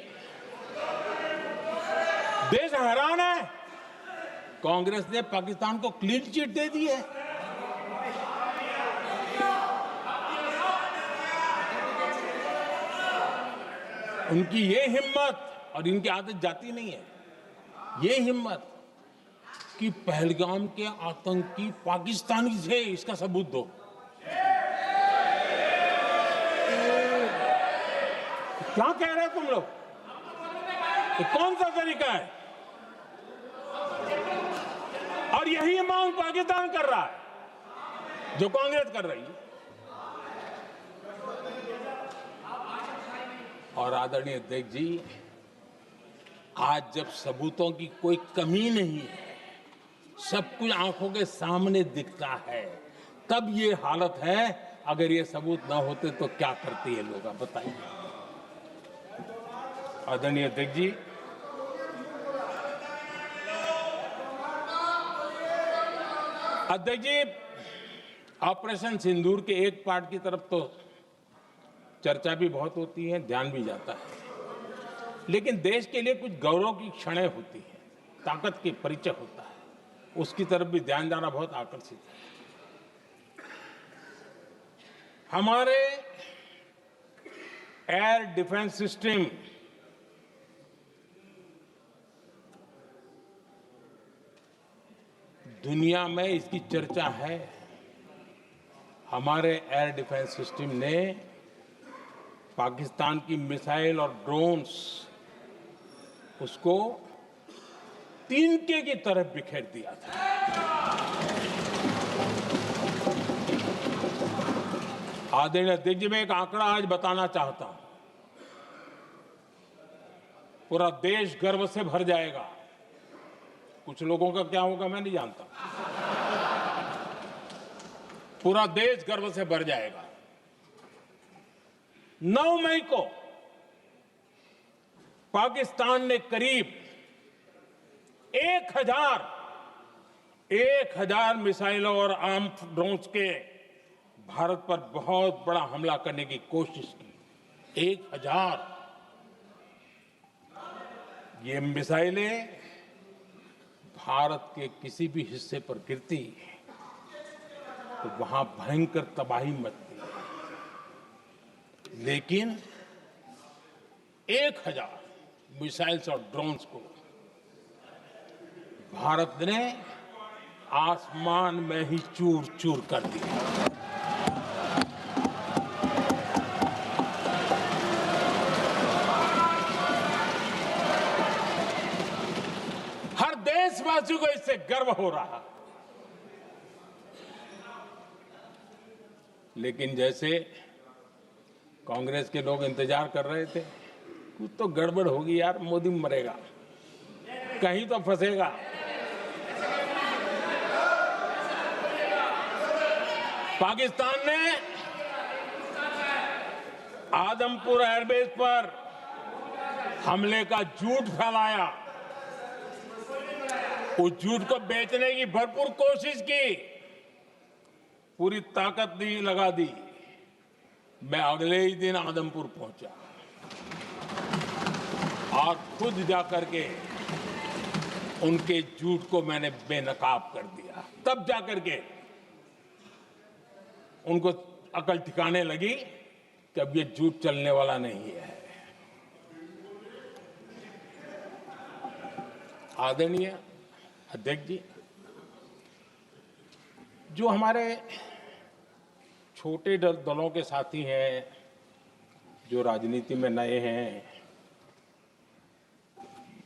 देश हैरान है, कांग्रेस ने पाकिस्तान को क्लीन चिट दे दी है। उनकी ये हिम्मत, और इनकी आदत जाती नहीं है, ये हिम्मत कि पहलगाम के आतंकी पाकिस्तानी थे, इसका सबूत दो। क्या कह रहे हो तुम लोग? ये कौन सा तरीका है? और यही मांग पाकिस्तान कर रहा है जो कांग्रेस कर रही है। और आदरणीय अध्यक्ष जी, आज जब सबूतों की कोई कमी नहीं है, सब कुछ आंखों के सामने दिखता है, तब ये हालत है। अगर ये सबूत ना होते तो क्या करते ये लोग, आप बताइए। आदरणीय अध्यक्ष जी, ऑपरेशन सिंदूर के एक पार्ट की तरफ तो चर्चा भी बहुत होती है, ध्यान भी जाता है, लेकिन देश के लिए कुछ गौरव की क्षणें होती हैं, ताकत की परिचय होता है, उसकी तरफ भी ध्यान जाना बहुत आकर्षित है। हमारे एयर डिफेंस सिस्टम दुनिया में इसकी चर्चा है। हमारे एयर डिफेंस सिस्टम ने पाकिस्तान की मिसाइल और ड्रोन्स उसको तिनके की तरफ बिखेर दिया था। आदरणीय अध्यक्ष जी, मैं एक आंकड़ा आज बताना चाहता हूं, पूरा देश गर्व से भर जाएगा। कुछ लोगों का क्या होगा मैं नहीं जानता। पूरा देश गर्व से भर जाएगा। 9 मई को पाकिस्तान ने करीब 1000 मिसाइलों और आर्म्ड ड्रोन्स के भारत पर बहुत बड़ा हमला करने की कोशिश की। 1000 ये मिसाइलें भारत के किसी भी हिस्से पर गिरती तो वहां भयंकर तबाही मचती। लेकिन 1000 मिसाइल्स और ड्रोन्स को भारत ने आसमान में ही चूर चूर कर दिया। हर देशवासी को इससे गर्व हो रहा। लेकिन जैसे कांग्रेस के लोग इंतजार कर रहे थे, कुछ तो गड़बड़ होगी यार, मोदी मरेगा, कहीं तो फंसेगा। पाकिस्तान ने आदमपुर एयरबेस पर हमले का झूठ फैलाया। उस झूठ को बेचने की भरपूर कोशिश की, पूरी ताकत लगा दी। मैं अगले ही दिन आदमपुर पहुंचा और खुद जाकर के उनके झूठ को मैंने बेनकाब कर दिया। तब जाकर के उनको अकल ठिकाने लगी कि अब ये झूठ चलने वाला नहीं है। आदरणीय अध्यक्ष जी, जो हमारे छोटे दलों के साथी हैं, जो राजनीति में नए हैं,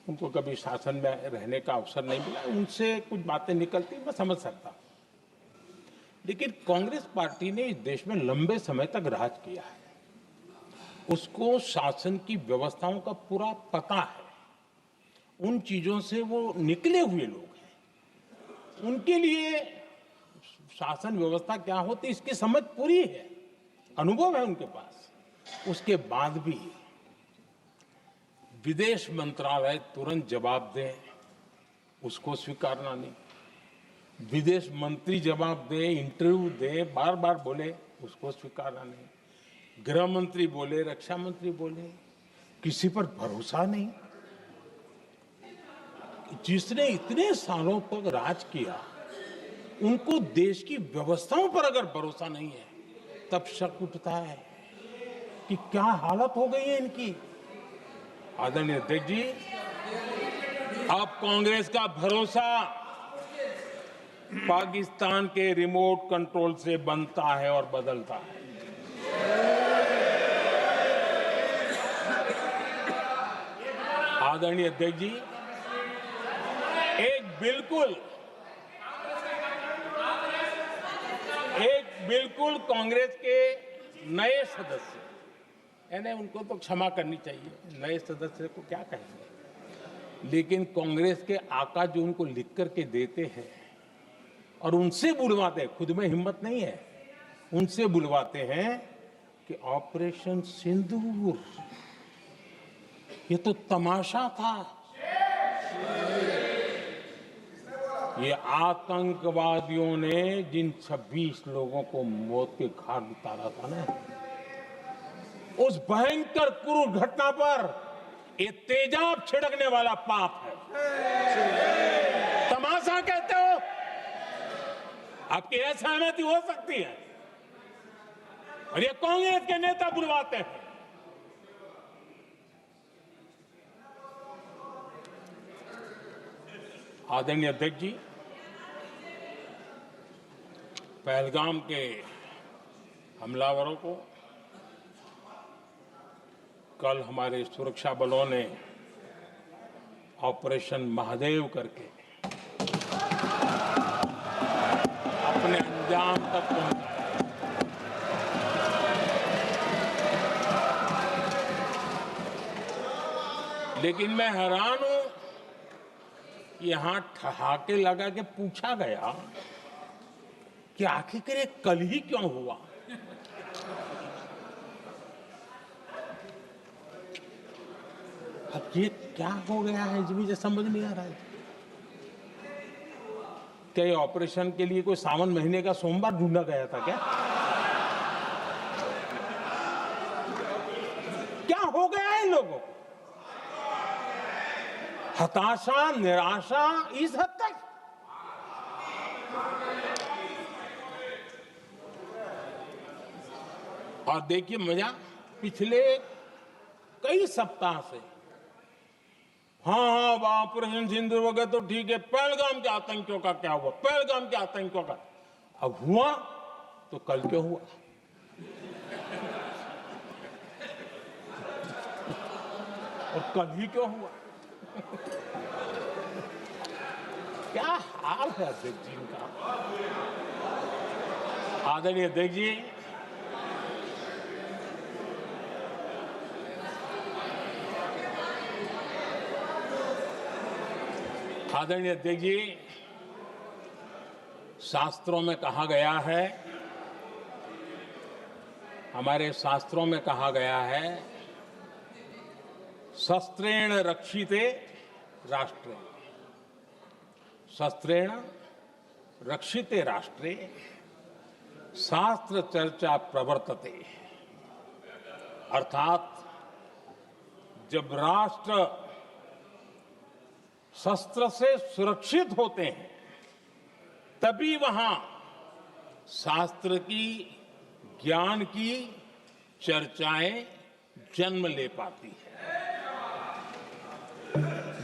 उनको कभी शासन में रहने का अवसर नहीं मिला, उनसे कुछ बातें निकलती मैं समझ सकता हूं। लेकिन कांग्रेस पार्टी ने इस देश में लंबे समय तक राज किया है, उसको शासन की व्यवस्थाओं का पूरा पता है, उन चीजों से वो निकले हुए लोग हैं, उनके लिए शासन व्यवस्था क्या होती इसकी समझ पूरी है, अनुभव है उनके पास। उसके बाद भी विदेश मंत्रालय तुरंत जवाब दे, उसको स्वीकारना नहीं। विदेश मंत्री जवाब दे, इंटरव्यू दे, बार बार बोले, उसको स्वीकारना नहीं। गृह मंत्री बोले, रक्षा मंत्री बोले, किसी पर भरोसा नहीं। जिसने इतने सालों तक राज किया, उनको देश की व्यवस्थाओं पर अगर भरोसा नहीं है, तब शक उठता है कि क्या हालत हो गई है इनकी। आदरणीय अध्यक्ष जी, अब कांग्रेस का भरोसा पाकिस्तान के रिमोट कंट्रोल से बनता है और बदलता है। आदरणीय अध्यक्ष जी, एक बिल्कुल कांग्रेस के नए सदस्य, यानी उनको तो क्षमा करनी चाहिए, नए सदस्य को क्या कहेंगे, लेकिन कांग्रेस के आका जो उनको लिख करके देते हैं और उनसे बुलवाते हैं, खुद में हिम्मत नहीं है, उनसे बुलवाते हैं कि ऑपरेशन सिंदूर ये तो तमाशा था, ये आतंकवादियों ने जिन 26 लोगों को मौत के घाट उतारा था ना, उस भयंकर क्रूर घटना पर ये तेजाब छिड़कने वाला पाप है। तमाशा कहते हो? आपकी असहमति हो सकती है, और ये कांग्रेस के नेता बुलवाते हैं। आदरणीय अध्यक्ष जी, पहलगाम के हमलावरों को कल हमारे सुरक्षा बलों ने ऑपरेशन महादेव करके अपने अंजाम तक पहुंचाया। लेकिन मैं हैरान हूं, यहां ठहाके लगा के पूछा गया कि आखिर ये कल ही क्यों हुआ। अब ये क्या हो गया है मुझे समझ नहीं आ रहा है। क्या ये ऑपरेशन के लिए कोई सावन महीने का सोमवार ढूंढा गया था क्या? क्या हो गया है लोगों को? हताशा, निराशा इस हद तक। और देखिए मजा, पिछले कई सप्ताह से हाँ ऑपरेशन सिंदूर वगैरह तो ठीक है, पहलगाम के आतंकियों का क्या हुआ, पहलगाम के आतंकियों का अब हुआ तो कल क्यों हुआ। और कल ही क्यों हुआ। क्या हाल है अध्यक्ष जी का। आदरणीय अध्यक्ष जी, आदरणीय अध्यक्ष जी, शास्त्रों में कहा गया है, हमारे शास्त्रों में कहा गया है, शस्त्रेण रक्षिते राष्ट्रे, शस्त्रेण रक्षिते राष्ट्रे शास्त्र चर्चा प्रवर्तते। अर्थात जब राष्ट्र शस्त्र से सुरक्षित होते हैं तभी वहां शास्त्र की, ज्ञान की चर्चाएं जन्म ले पाती है।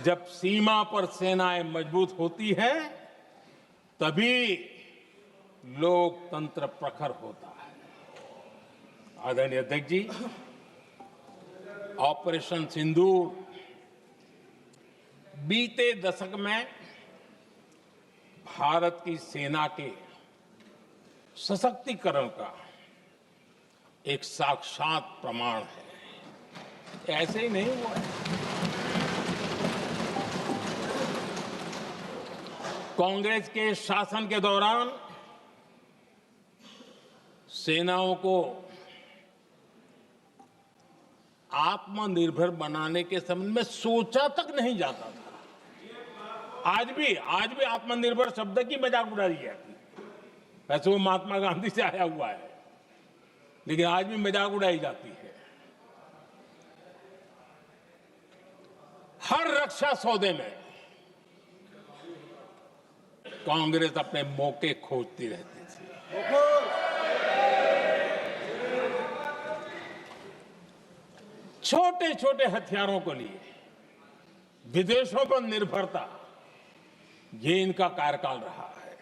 जब सीमा पर सेनाएं मजबूत होती है तभी लोकतंत्र प्रखर होता है। आदरणीय अध्यक्ष जी, ऑपरेशन सिंदूर बीते दशक में भारत की सेना के सशक्तिकरण का एक साक्षात प्रमाण है। ऐसे ही नहीं हुआ है। कांग्रेस के शासन के दौरान सेनाओं को आत्मनिर्भर बनाने के संबंध में सोचा तक नहीं जाता था। आज भी आत्मनिर्भर शब्द की मजाक उड़ाई जाती है। वैसे वो महात्मा गांधी से आया हुआ है, लेकिन आज भी मजाक उड़ाई जाती है। हर रक्षा सौदे में कांग्रेस अपने मौके खोजती रहती थी। छोटे छोटे हथियारों को लिए विदेशों पर निर्भरता, ये इनका कार्यकाल रहा है।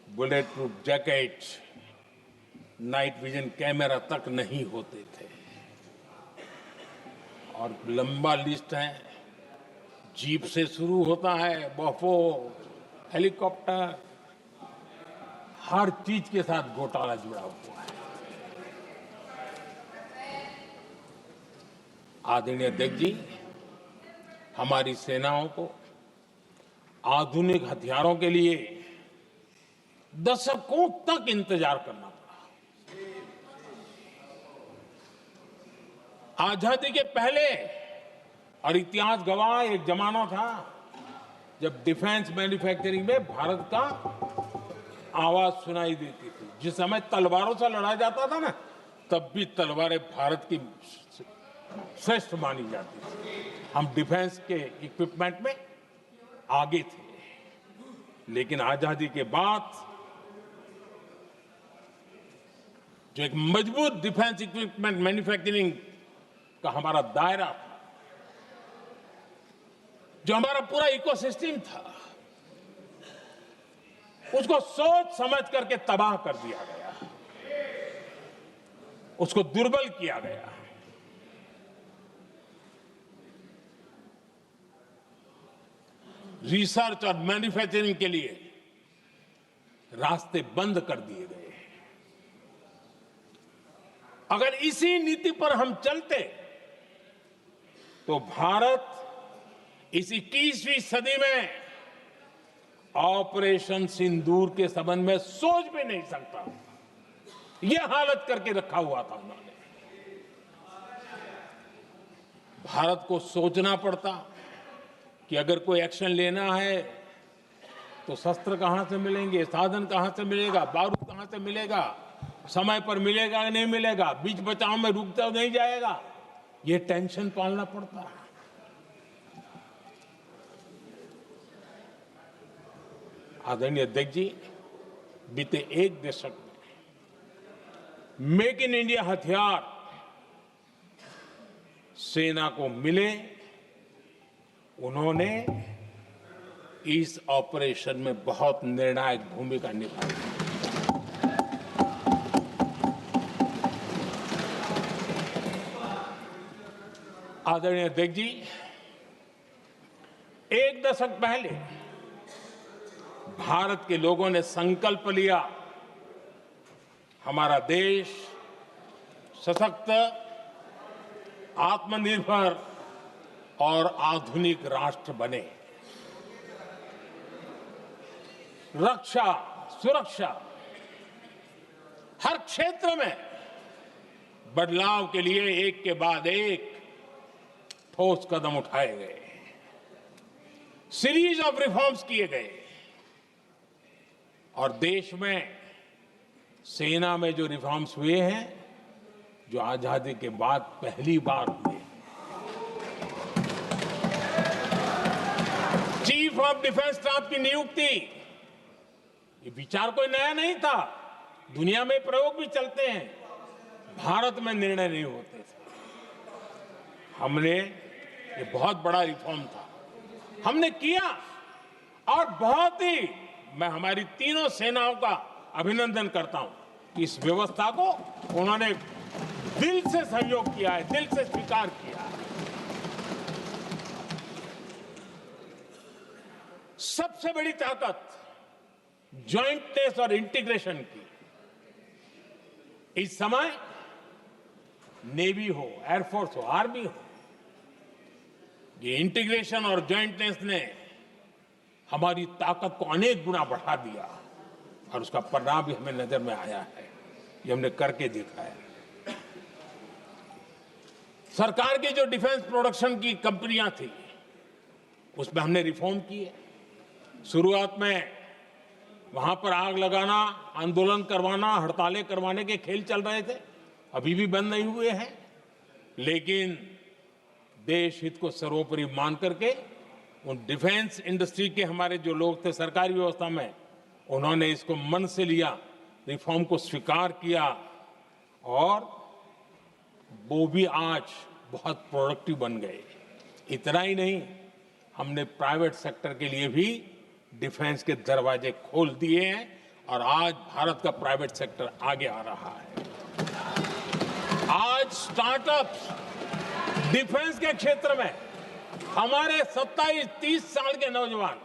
Bullet proof jacket, night vision camera तक नहीं होते थे। और लंबा लिस्ट है, जीप से शुरू होता है, बफो, हेलीकॉप्टर, हर चीज के साथ घोटाला जुड़ा हुआ है। आदरणीय अध्यक्ष जी, हमारी सेनाओं को आधुनिक हथियारों के लिए दशकों तक इंतजार करना पड़ा। आजादी के पहले और इतिहास गवाह एक जमाना था जब डिफेंस मैन्युफैक्चरिंग में भारत का आवाज सुनाई देती थी। जिस समय तलवारों से लड़ा जाता था ना, तब भी तलवारें भारत की श्रेष्ठ मानी जाती थी। हम डिफेंस के इक्विपमेंट में आगे थे। लेकिन आजादी के बाद जो एक मजबूत डिफेंस इक्विपमेंट मैन्युफैक्चरिंग का हमारा दायरा था, जो हमारा पूरा इकोसिस्टम था, उसको सोच समझ करके तबाह कर दिया गया, उसको दुर्बल किया गया। रिसर्च और मैन्युफैक्चरिंग के लिए रास्ते बंद कर दिए गए। अगर इसी नीति पर हम चलते तो भारत इस 21वीं सदी में ऑपरेशन सिंदूर के संबंध में सोच भी नहीं सकता। यह हालत करके रखा हुआ था उन्होंने। भारत को सोचना पड़ता कि अगर कोई एक्शन लेना है तो शस्त्र कहां से मिलेंगे, साधन कहां से मिलेगा, बारूद कहां से मिलेगा, समय पर मिलेगा या नहीं मिलेगा, बीच बचाव में रुकता नहीं जाएगा, ये टेंशन पालना पड़ता है। आदरणीय अध्यक्ष जी, बीते एक दशक में मेक इन इंडिया हथियार सेना को मिले, उन्होंने इस ऑपरेशन में बहुत निर्णायक भूमिका निभाई। आदरणीय अध्यक्ष जी, एक दशक पहले भारत के लोगों ने संकल्प लिया, हमारा देश सशक्त, आत्मनिर्भर और आधुनिक राष्ट्र बने। रक्षा, सुरक्षा, हर क्षेत्र में बदलाव के लिए एक के बाद एक ठोस कदम उठाए गए, सीरीज ऑफ रिफॉर्म्स किए गए और देश में सेना में जो रिफॉर्म्स हुए हैं, जो आजादी के बाद पहली बार हुए। चीफ ऑफ डिफेंस स्टाफ की नियुक्ति, ये विचार कोई नया नहीं था, दुनिया में प्रयोग भी चलते हैं, भारत में निर्णय नहीं होते थे। हमने, ये बहुत बड़ा रिफॉर्म था, हमने किया और बहुत ही, मैं हमारी तीनों सेनाओं का अभिनंदन करता हूं कि इस व्यवस्था को उन्होंने दिल से सहयोग किया है, दिल से स्वीकार किया है। सबसे बड़ी ताकत जॉइंटनेस और इंटीग्रेशन की इस समय नेवी हो, एयरफोर्स हो, आर्मी हो, ये इंटीग्रेशन और जॉइंटनेस ने हमारी ताकत को अनेक गुना बढ़ा दिया और उसका परिणाम भी हमें नजर में आया है, ये हमने करके दिखाया है। सरकार की जो डिफेंस प्रोडक्शन की कंपनियां थी, उसमें हमने रिफॉर्म किए। शुरुआत में वहां पर आग लगाना, आंदोलन करवाना, हड़तालें करवाने के खेल चल रहे थे, अभी भी बंद नहीं हुए हैं, लेकिन देश हित को सर्वोपरि मान करके उन डिफेंस इंडस्ट्री के हमारे जो लोग थे सरकारी व्यवस्था में, उन्होंने इसको मन से लिया, रिफॉर्म को स्वीकार किया और वो भी आज बहुत प्रोडक्टिव बन गए। इतना ही नहीं, हमने प्राइवेट सेक्टर के लिए भी डिफेंस के दरवाजे खोल दिए हैं और आज भारत का प्राइवेट सेक्टर आगे आ रहा है। आज स्टार्टअप्स डिफेंस के क्षेत्र में हमारे 27-30 साल के नौजवान,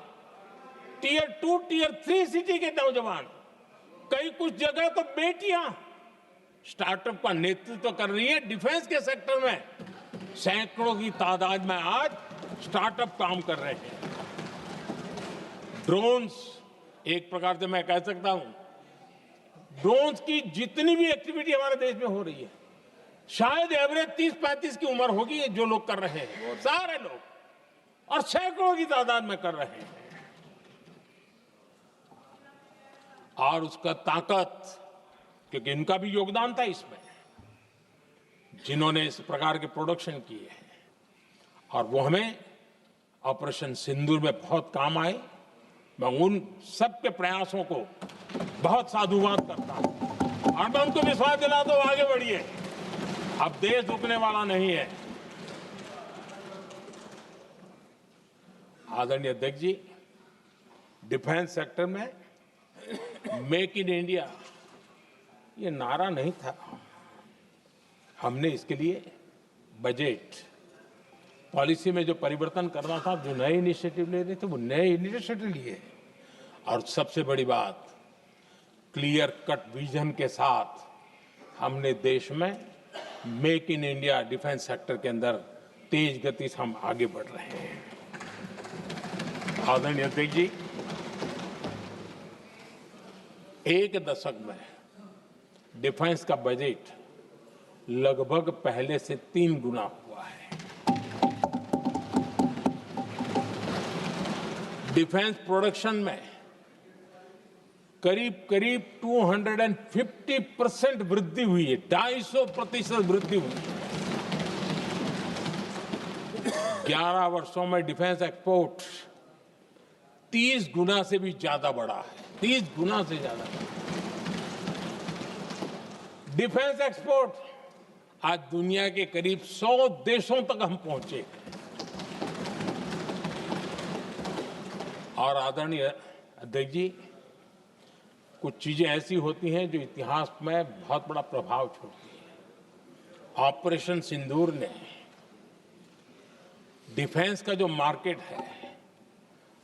टियर 2, टियर 3 सिटी के नौजवान, कई कुछ जगह तो बेटियां स्टार्टअप का नेतृत्व कर रही है। डिफेंस के सेक्टर में सैकड़ों की तादाद में आज स्टार्टअप काम कर रहे हैं। ड्रोन्स, एक प्रकार से मैं कह सकता हूं, ड्रोन्स की जितनी भी एक्टिविटी हमारे देश में हो रही है, शायद एवरेज 30-35 की उम्र होगी जो लोग कर रहे हैं, सारे लोग, और सैकड़ों की तादाद में कर रहे हैं। और उसका ताकत, क्योंकि इनका भी योगदान था इसमें, जिन्होंने इस प्रकार के प्रोडक्शन किए हैं, और वो हमें ऑपरेशन सिंदूर में बहुत काम आए। मैं उन सबके प्रयासों को बहुत साधुवाद करता हूं और मैं उनको विश्वास दिलाता हूं, आगे बढ़िए, अब देश रुकने वाला नहीं है। आदरणीय अध्यक्ष जी, डिफेंस सेक्टर में मेक इन इंडिया ये नारा नहीं था, हमने इसके लिए बजट पॉलिसी में जो परिवर्तन करना था, जो नए इनिशिएटिव ले रहे थे, वो नए इनिशिएटिव लिए। और सबसे बड़ी बात, क्लियर कट विजन के साथ हमने देश में make in India defence sector के अंदर तेज गति से हम आगे बढ़ रहे हैं। आदरणीय अध्यक्ष जी, एक दशक में डिफेंस का बजट लगभग पहले से 3 गुना हुआ है। डिफेंस प्रोडक्शन में करीब करीब 250% वृद्धि हुई है, 250% वृद्धि हुई है। 11 वर्षों में डिफेंस एक्सपोर्ट 30 गुना से भी ज्यादा बढ़ा है, 30 गुना से ज्यादा। डिफेंस एक्सपोर्ट आज दुनिया के करीब 100 देशों तक हम पहुंचे हैं। और आदरणीय अध्यक्ष जी, कुछ चीजें ऐसी होती हैं जो इतिहास में बहुत बड़ा प्रभाव छोड़ती हैं। ऑपरेशन सिंदूर ने डिफेंस का जो मार्केट है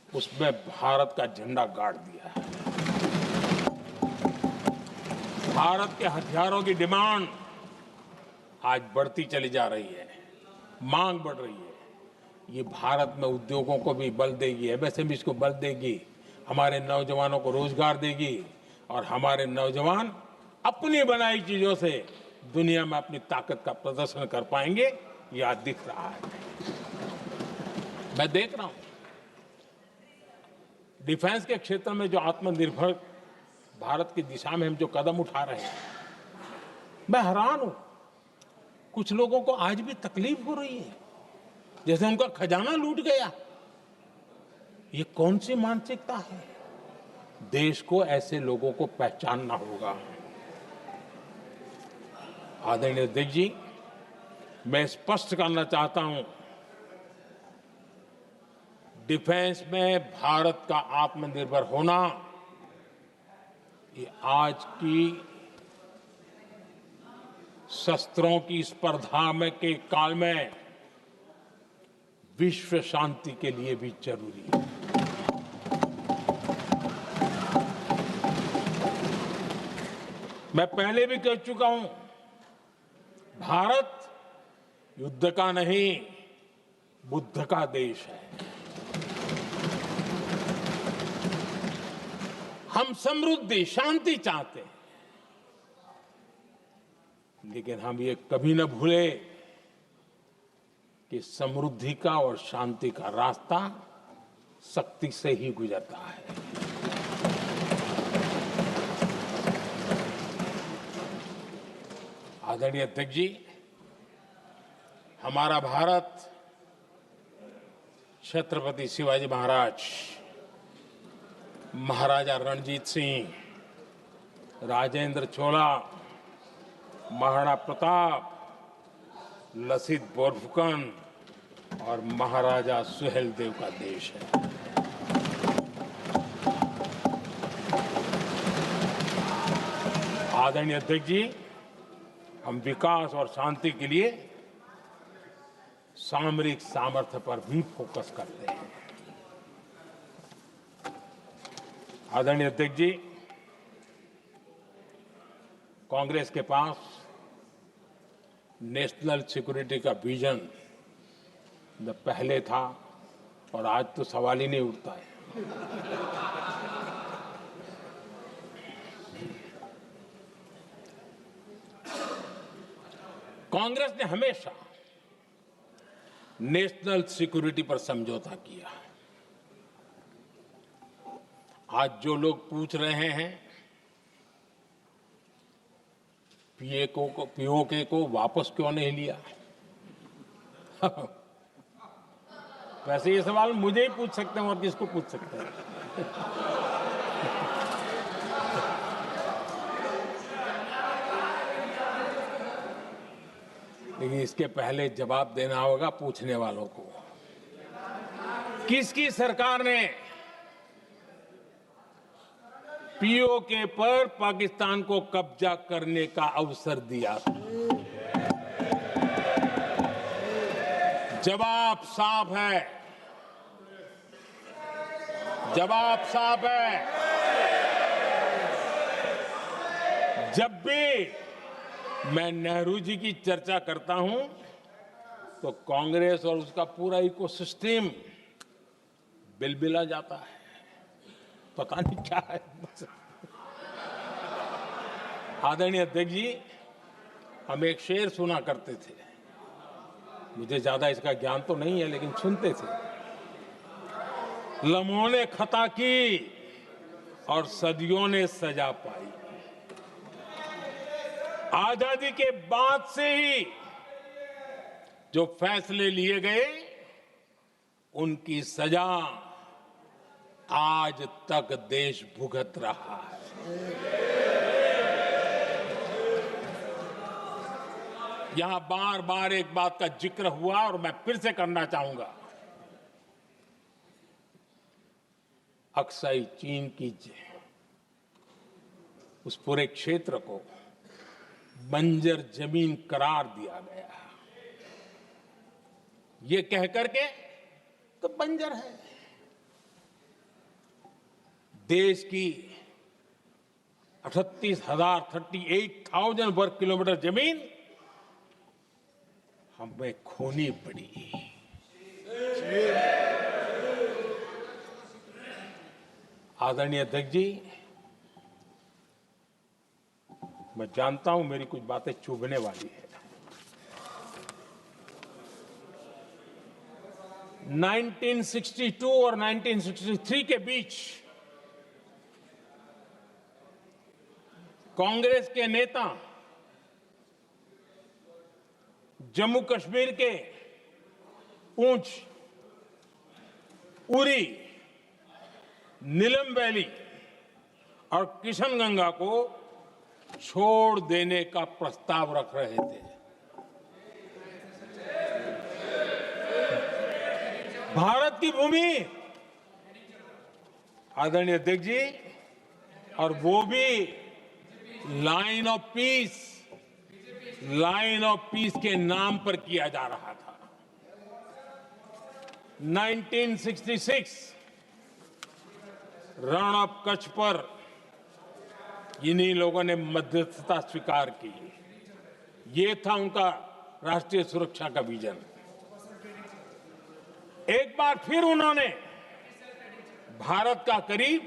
उसमें भारत का झंडा गाड़ दिया है। भारत के हथियारों की डिमांड आज बढ़ती चली जा रही है, मांग बढ़ रही है। ये भारत में उद्योगों को भी बल देगी, एमएसएमई को बल देगी, हमारे नौजवानों को रोजगार देगी और हमारे नौजवान अपनी बनाई चीजों से दुनिया में अपनी ताकत का प्रदर्शन कर पाएंगे। ये आज दिख रहा है, मैं देख रहा हूं। डिफेंस के क्षेत्र में जो आत्मनिर्भर भारत की दिशा में हम जो कदम उठा रहे हैं, मैं हैरान हूं। कुछ लोगों को आज भी तकलीफ हो रही है, जैसे उनका खजाना लूट गया। ये कौन सी मानसिकता है? देश को ऐसे लोगों को पहचानना होगा। आदरणीय अध्यक्ष जी, मैं स्पष्ट करना चाहता हूं, डिफेंस में भारत का आत्मनिर्भर होना ये आज की शस्त्रों की स्पर्धा में के काल में विश्व शांति के लिए भी जरूरी है। मैं पहले भी कह चुका हूं, भारत युद्ध का नहीं बुद्ध का देश है। हम समृद्धि शांति चाहते हैं, लेकिन हम ये कभी न भूले कि समृद्धि का और शांति का रास्ता शक्ति से ही गुजरता है। आदरणीय अध्यक्ष जी, हमारा भारत छत्रपति शिवाजी महाराज, महाराजा रणजीत सिंह, राजेंद्र चोला, महाराणा प्रताप, लसित बोरफुकन और महाराजा सुहेलदेव का देश है। आदरणीय अध्यक्ष जी, हम विकास और शांति के लिए सामरिक सामर्थ्य पर भी फोकस करते हैं। आदरणीय अध्यक्ष जी, कांग्रेस के पास नेशनल सिक्योरिटी का विजन न पहले था और आज तो सवाल ही नहीं उठता है। कांग्रेस ने हमेशा नेशनल सिक्योरिटी पर समझौता किया। आज जो लोग पूछ रहे हैं पीओके को वापस क्यों नहीं लिया, वैसे ये सवाल मुझे ही पूछ सकते हैं और किसको पूछ सकते हैं। लेकिन इसके पहले जवाब देना होगा पूछने वालों को। किसकी सरकार ने पीओके पर पाकिस्तान को कब्जा करने का अवसर दिया? जवाब साफ है, जवाब साफ है। जब भी मैं नेहरू जी की चर्चा करता हूं तो कांग्रेस और उसका पूरा इकोसिस्टम बिलबिला जाता है, पता नहीं क्या है। आदरणीय अध्यक्ष जी, हम एक शेर सुना करते थे, मुझे ज्यादा इसका ज्ञान तो नहीं है लेकिन सुनते थे। लम्हों ने खता की और सदियों ने सजा पाई। आजादी के बाद से ही जो फैसले लिए गए उनकी सजा आज तक देश भुगत रहा है। यहां बार बार एक बात का जिक्र हुआ और मैं फिर से करना चाहूंगा। अक्साई चीन की उस पूरे क्षेत्र को बंजर जमीन करार दिया गया, ये कह करके तो बंजर है। देश की 38,000 वर्ग किलोमीटर जमीन हमें खोनी पड़ी। आदरणीय अध्यक्ष जी, मैं जानता हूं मेरी कुछ बातें चुभने वाली है। 1962 और 1963 के बीच कांग्रेस के नेता जम्मू कश्मीर के पूंछ, उरी, नीलम वैली और किशनगंगा को छोड़ देने का प्रस्ताव रख रहे थे। भारत की भूमि, आदरणीय अध्यक्ष जी, और वो भी लाइन ऑफ पीस के नाम पर किया जा रहा था। 1966 रण ऑफ कच्छ पर इन्हीं लोगों ने मध्यस्थता स्वीकार की। ये था उनका राष्ट्रीय सुरक्षा का विजन। एक बार फिर उन्होंने भारत का करीब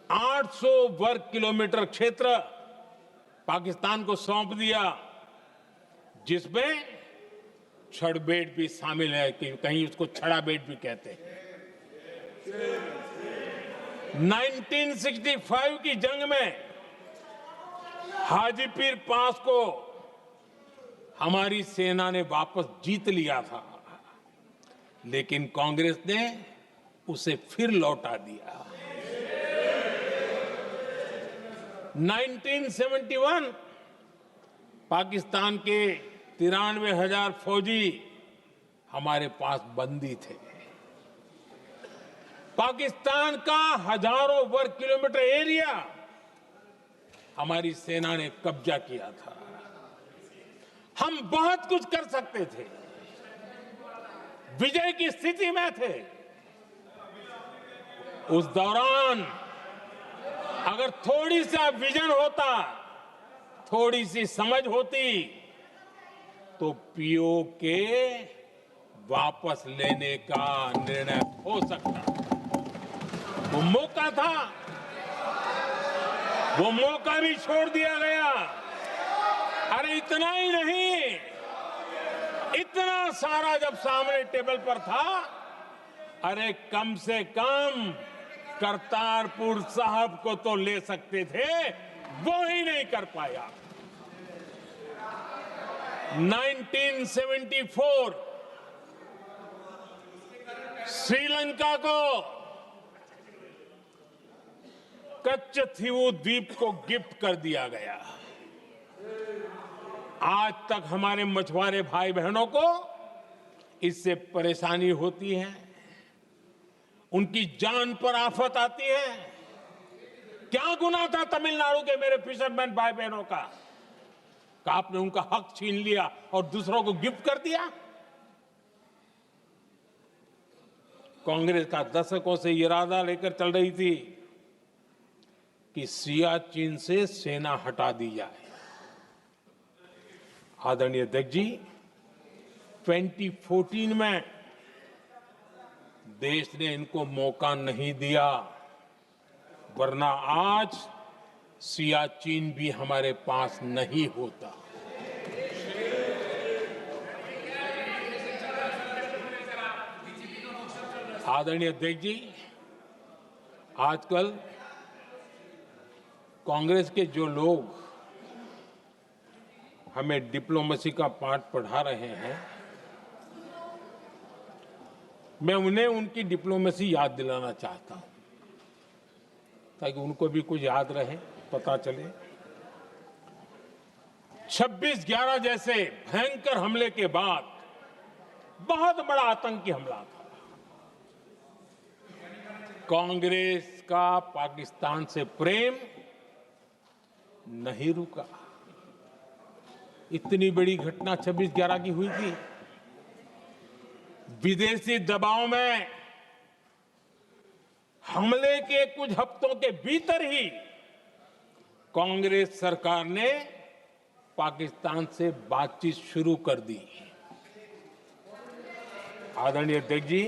800 वर्ग किलोमीटर क्षेत्र पाकिस्तान को सौंप दिया, जिसमें छड़बेट भी शामिल है, कि कहीं उसको छड़ाबेट भी कहते हैं। 1965 की जंग में हाजीपीर पास को हमारी सेना ने वापस जीत लिया था, लेकिन कांग्रेस ने उसे फिर लौटा दिया। 1971 पाकिस्तान के 93,000 फौजी हमारे पास बंदी थे। पाकिस्तान का हजारों वर्ग किलोमीटर एरिया हमारी सेना ने कब्जा किया था। हम बहुत कुछ कर सकते थे, विजय की स्थिति में थे। उस दौरान अगर थोड़ी सा विजन होता, थोड़ी सी समझ होती, तो पीओके वापस लेने का निर्णय हो सकता। वो मौका था, वो मौका भी छोड़ दिया गया। अरे इतना ही नहीं, इतना सारा जब सामने टेबल पर था, अरे कम से कम करतारपुर साहब को तो ले सकते थे, वो ही नहीं कर पाया। 1974 श्रीलंका को कच्चथीवू द्वीप को गिफ्ट कर दिया गया। आज तक हमारे मछुआरे भाई बहनों को इससे परेशानी होती है, उनकी जान पर आफत आती है। क्या गुनाह था तमिलनाडु के मेरे फिशरमैन भाई बहनों का, कि आपने उनका हक छीन लिया और दूसरों को गिफ्ट कर दिया? कांग्रेस का दशकों से इरादा लेकर चल रही थी कि सियाचिन से सेना हटा दी जाए। आदरणीय अध्यक्ष जी, 2014 में देश ने इनको मौका नहीं दिया, वरना आज सियाचिन भी हमारे पास नहीं होता। आदरणीय अध्यक्ष जी, आजकल कांग्रेस के जो लोग हमें डिप्लोमेसी का पाठ पढ़ा रहे हैं, मैं उन्हें उनकी डिप्लोमेसी याद दिलाना चाहता हूं, ताकि उनको भी कुछ याद रहे, पता चले। 26/11 जैसे भयंकर हमले के बाद बहुत बड़ा आतंकी हमला था। कांग्रेस का पाकिस्तान से प्रेम नहीं रुका। इतनी बड़ी घटना 26/11 की हुई थी। विदेशी दबाव में हमले के कुछ हफ्तों के भीतर ही कांग्रेस सरकार ने पाकिस्तान से बातचीत शुरू कर दी। आदरणीय अध्यक्ष जी,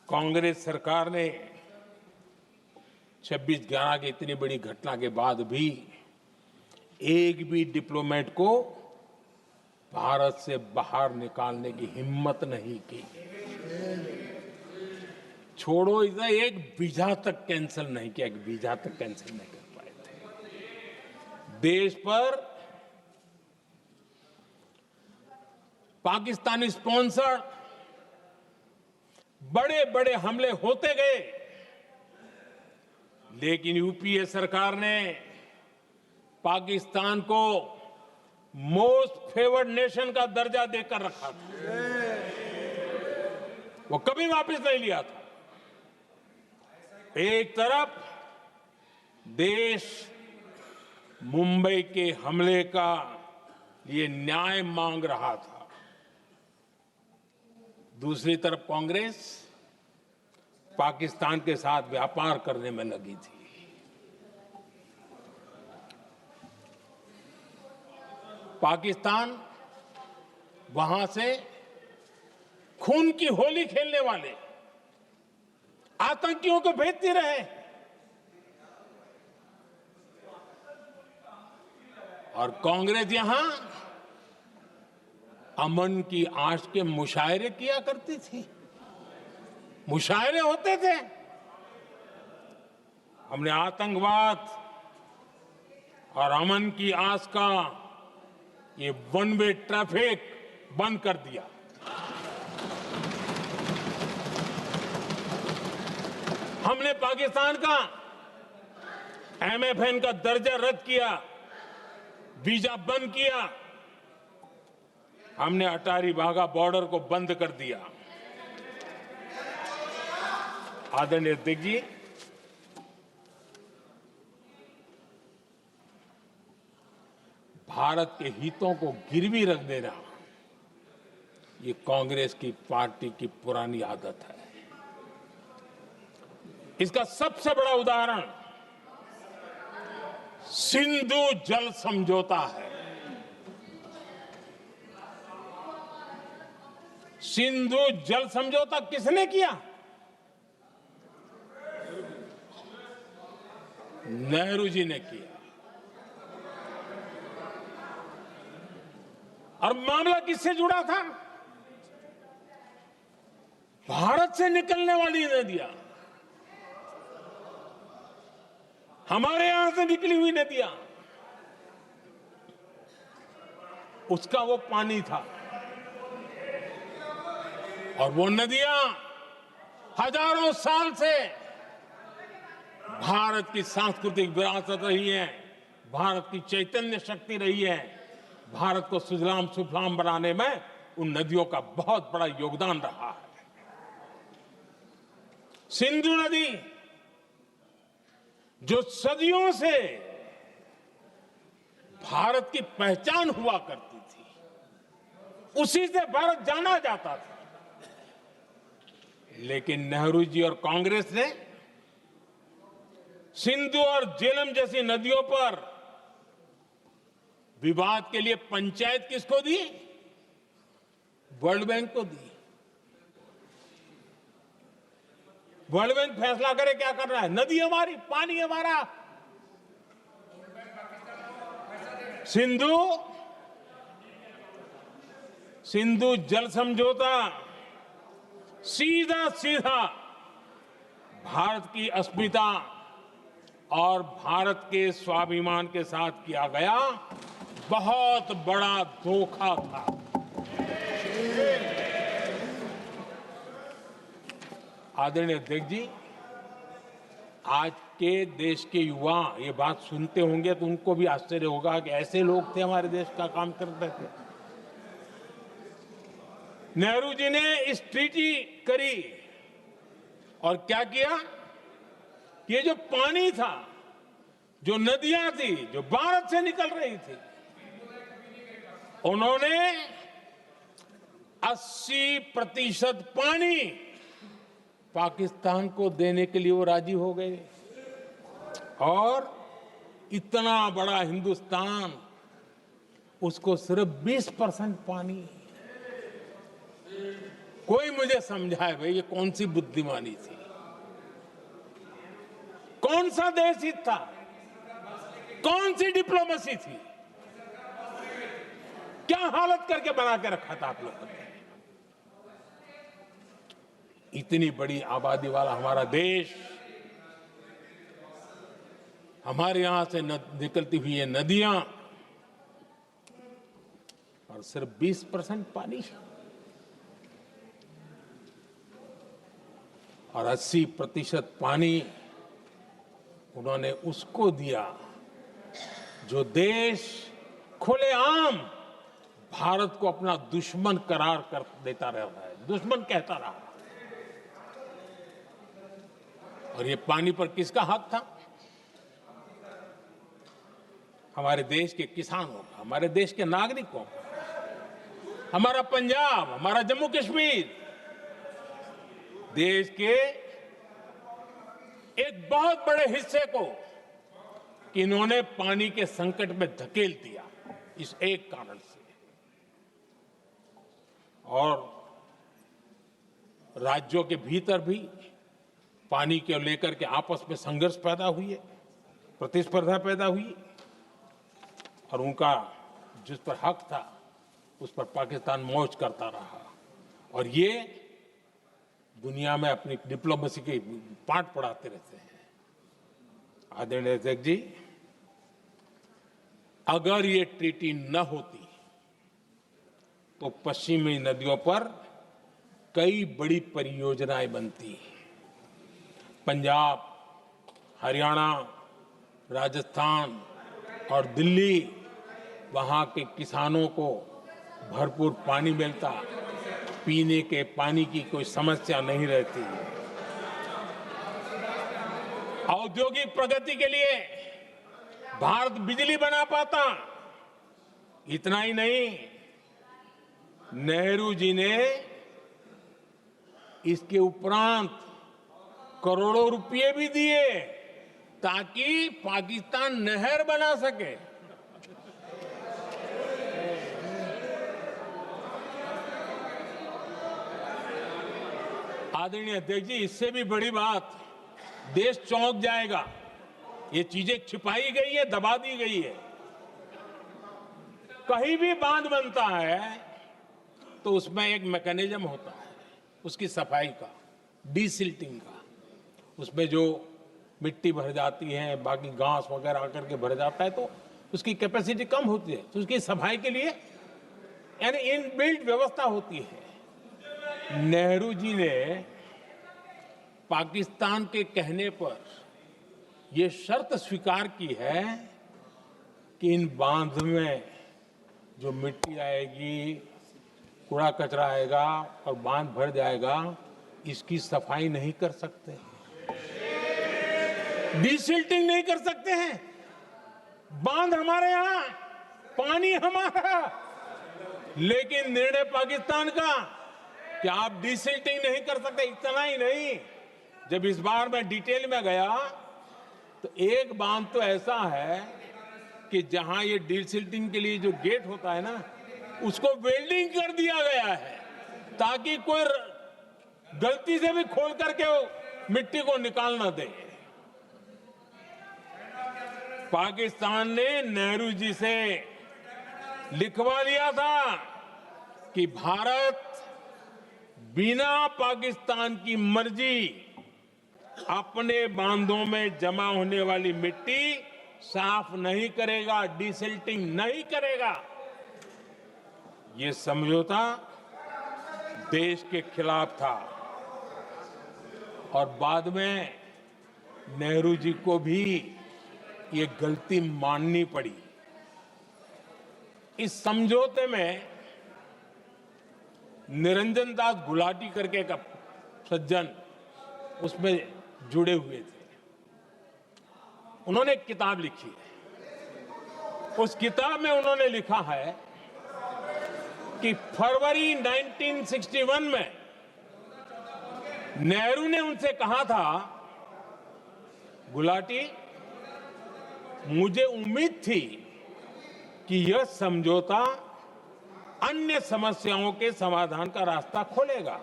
कांग्रेस सरकार ने 26/11 की इतनी बड़ी घटना के बाद भी एक भी डिप्लोमेट को भारत से बाहर निकालने की हिम्मत नहीं की। छोड़ो, इधर एक वीजा तक कैंसिल नहीं किया, एक वीजा तक कैंसिल नहीं कर पाए थे। देश पर पाकिस्तानी स्पॉन्सर बड़े बड़े हमले होते गए, लेकिन यूपीए सरकार ने पाकिस्तान को मोस्ट फेवर्ड नेशन का दर्जा देकर रखा था। वो कभी वापस नहीं लिया था। एक तरफ देश मुंबई के हमले का ये न्याय मांग रहा था, दूसरी तरफ कांग्रेस पाकिस्तान के साथ व्यापार करने में लगी थी। पाकिस्तान वहां से खून की होली खेलने वाले आतंकियों को भेजते रहे, और कांग्रेस यहां अमन की आश के मुशायरे किया करती थी। मुशायरे होते थे। हमने आतंकवाद और अमन की आस का ये वन वे ट्रैफिक बंद कर दिया। हमने पाकिस्तान का एमएफएन का दर्जा रद्द किया, वीजा बंद किया। हमने अटारी वाघा बॉर्डर को बंद कर दिया। आदरणीय अध्यक्ष जी, भारत के हितों को गिरवी रख देना ये कांग्रेस की पार्टी की पुरानी आदत है। इसका सबसे बड़ा उदाहरण सिंधु जल समझौता है। सिंधु जल समझौता किसने किया? नेहरू जी ने किया। और मामला किससे जुड़ा था? भारत से निकलने वाली नदियां, हमारे यहां से निकली हुई नदियां, उसका वो पानी था। और वो नदियां हजारों साल से भारत की सांस्कृतिक विरासत रही है, भारत की चैतन्य शक्ति रही है। भारत को सुजलाम सुफलाम बनाने में उन नदियों का बहुत बड़ा योगदान रहा है। सिंधु नदी जो सदियों से भारत की पहचान हुआ करती थी, उसी से भारत जाना जाता था। लेकिन नेहरू जी और कांग्रेस ने सिंधु और झेलम जैसी नदियों पर विवाद के लिए पंचायत किसको दी? वर्ल्ड बैंक को दी। वर्ल्ड बैंक फैसला करे क्या करना है। नदी हमारी, पानी हमारा। सिंधु जल समझौता सीधा सीधा भारत की अस्मिता और भारत के स्वाभिमान के साथ किया गया बहुत बड़ा धोखा था। आदरणीय अध्यक्ष जी, आज के देश के युवा ये बात सुनते होंगे तो उनको भी आश्चर्य होगा कि ऐसे लोग थे हमारे देश का काम करते थे। नेहरू जी ने इस ट्रीटी करी और क्या किया, ये जो पानी था, जो नदियां थी, जो भारत से निकल रही थी, उन्होंने 80% पानी पाकिस्तान को देने के लिए वो राजी हो गए। और इतना बड़ा हिंदुस्तान, उसको सिर्फ 20% पानी। कोई मुझे समझाए भाई ये कौन सी बुद्धिमानी थी, कौन सा देश हित था, कौन सी डिप्लोमेसी थी, क्या हालत करके बना के रखा था आप लोगों ने। इतनी बड़ी आबादी वाला हमारा देश, हमारे यहां से निकलती हुई ये नदियां, और सिर्फ 20% पानी, और 80% पानी उन्होंने उसको दिया जो देश खुलेआम भारत को अपना दुश्मन करार कर देता रहता है, दुश्मन कहता रहा। और ये पानी पर किसका हक था? हमारे देश के किसानों का, हमारे देश के नागरिकों का, हमारा पंजाब, हमारा जम्मू कश्मीर, देश के एक बहुत बड़े हिस्से को कि इन्होंने पानी के संकट में धकेल दिया इस एक कारण से। और राज्यों के भीतर भी पानी को लेकर के आपस में संघर्ष पैदा हुई है, प्रतिस्पर्धा पैदा हुई, और उनका जिस पर हक था उस पर पाकिस्तान मौज करता रहा। और ये दुनिया में अपनी डिप्लोमेसी के पाठ पढ़ाते रहते हैं। आदरणीय अध्यक्ष जी, अगर ये ट्रीटी न होती तो पश्चिमी नदियों पर कई बड़ी परियोजनाएं बनती। पंजाब, हरियाणा, राजस्थान और दिल्ली, वहां के किसानों को भरपूर पानी मिलता, पीने के पानी की कोई समस्या नहीं रहती। औद्योगिक प्रगति के लिए भारत बिजली बना पाता। इतना ही नहीं, नेहरू जी ने इसके उपरांत करोड़ों रुपए भी दिए ताकि पाकिस्तान नहर बना सके। आदरणीय अध्यक्ष जी, इससे भी बड़ी बात, देश चौंक जाएगा। ये चीजें छिपाई गई है, दबा दी गई है। कहीं भी बांध बनता है तो उसमें एक मैकेनिज्म होता है उसकी सफाई का, डीसिल्टिंग का। उसमें जो मिट्टी भर जाती है, बाकी घास वगैरह आकर के भर जाता है तो उसकी कैपेसिटी कम होती है, तो उसकी सफाई के लिए यानी इनबिल्ट व्यवस्था होती है। नेहरू जी ने पाकिस्तान के कहने पर यह शर्त स्वीकार की है कि इन बांध में जो मिट्टी आएगी, कूड़ा कचरा आएगा और बांध भर जाएगा, इसकी सफाई नहीं कर सकते, डीसिल्टिंग नहीं कर सकते हैं। बांध हमारे यहां, पानी हमारा, लेकिन निर्णय पाकिस्तान का कि आप डीसिल्टिंग नहीं कर सकते। इतना ही नहीं, जब इस बार मैं डिटेल में गया तो एक बांध तो ऐसा है कि जहां ये डीसिल्टिंग के लिए जो गेट होता है ना, उसको वेल्डिंग कर दिया गया है ताकि कोई गलती से भी खोल करके मिट्टी को निकाल न दे। पाकिस्तान ने नेहरू जी से लिखवा लिया था कि भारत बिना पाकिस्तान की मर्जी अपने बांधों में जमा होने वाली मिट्टी साफ नहीं करेगा, डिसिल्टिंग नहीं करेगा। ये समझौता देश के खिलाफ था और बाद में नेहरू जी को भी ये गलती माननी पड़ी। इस समझौते में निरंजन दास गुलाटी करके एक सज्जन उसमें जुड़े हुए थे। उन्होंने एक किताब लिखी है। उस किताब में उन्होंने लिखा है कि फरवरी 1961 में नेहरू ने उनसे कहा था, गुलाटी, मुझे उम्मीद थी कि यह समझौता अन्य समस्याओं के समाधान का रास्ता खोलेगा,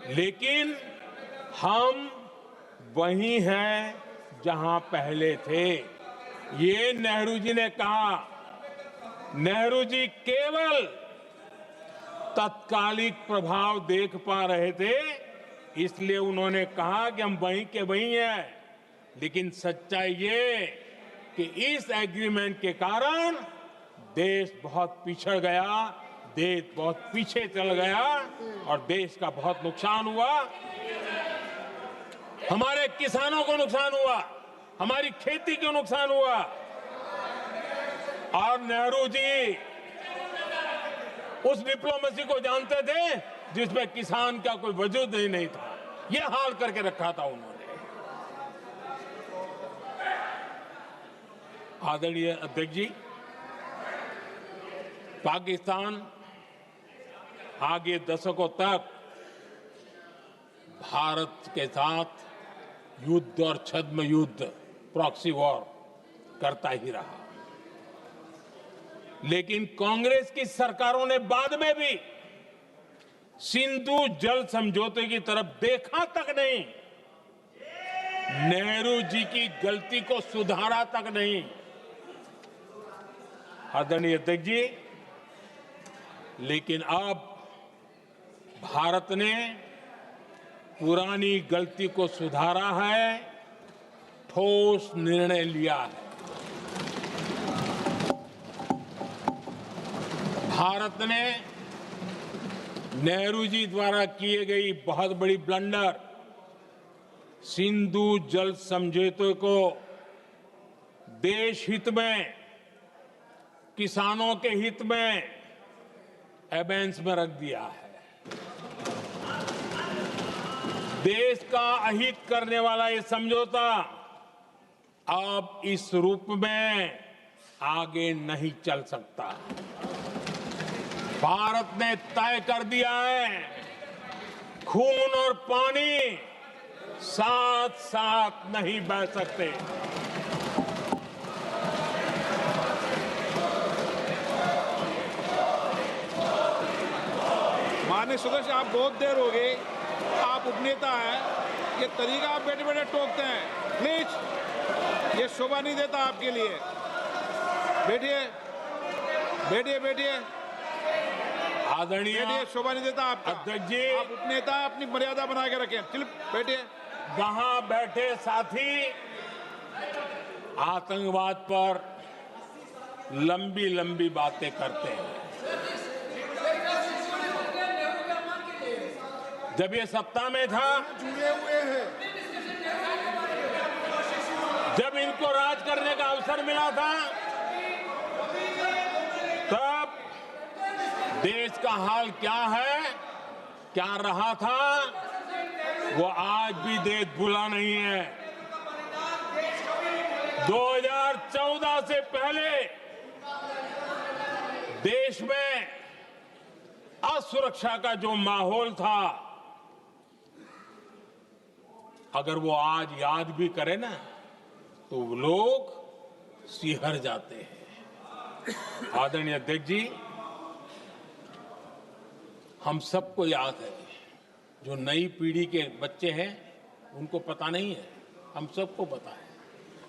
लेकिन हम वहीं हैं जहां पहले थे। ये नेहरू जी ने कहा। नेहरू जी केवल तत्कालिक प्रभाव देख पा रहे थे, इसलिए उन्होंने कहा कि हम वहीं के वहीं हैं। लेकिन सच्चाई ये कि इस एग्रीमेंट के कारण देश बहुत पिछड़ गया, देश बहुत पीछे चल गया और देश का बहुत नुकसान हुआ। हमारे किसानों को नुकसान हुआ, हमारी खेती को नुकसान हुआ। और नेहरू जी उस डिप्लोमेसी को जानते थे जिसमें किसान का कोई वजूद ही नहीं था। यह हाल करके रखा था उन्होंने। आदरणीय अध्यक्ष जी, पाकिस्तान आगे दशकों तक भारत के साथ युद्ध और छद्म युद्ध, प्रॉक्सी वॉर करता ही रहा। लेकिन कांग्रेस की सरकारों ने बाद में भी सिंधु जल समझौते की तरफ देखा तक नहीं, नेहरू जी की गलती को सुधारा तक नहीं। आदरणीय अध्यक्ष जी, लेकिन अब भारत ने पुरानी गलती को सुधारा है, ठोस निर्णय लिया है। भारत ने नेहरू जी द्वारा किए गई बहुत बड़ी ब्लंडर, सिंधु जल समझौते को देश हित में, किसानों के हित में एबेंस में रख दिया है। देश का अहित करने वाला ये समझौता अब इस रूप में आगे नहीं चल सकता। भारत ने तय कर दिया है, खून और पानी साथ साथ नहीं बह सकते। माननीय सदस्य, आप बहुत देर हो गई, आप उपनेता हैं, ये तरीका आप बैठे बैठे टोकते हैं, प्लीज, ये शोभा नहीं देता आपके लिए। बैठिए बैठिए बैठिए आदरणीय, बैठिए, शोभा नहीं देता आपका। अध्यक्ष जी, आप उपनेता हैं, अपनी मर्यादा बना के रखें। चलिए बैठिए। वहां बैठे साथी आतंकवाद पर लंबी लंबी बातें करते हैं। जब ये सत्ता में था, जुड़े हुए हैं। जब इनको राज करने का अवसर मिला था, तब देश का हाल क्या है, क्या रहा था, वो आज भी देश भूला नहीं है। 2014 से पहले देश में असुरक्षा का जो माहौल था, अगर वो आज याद भी करे ना, तो लोग सिहर जाते हैं। आदरणीय अध्यक्ष जी, हम सबको याद है, जो नई पीढ़ी के बच्चे हैं उनको पता नहीं है, हम सबको पता है।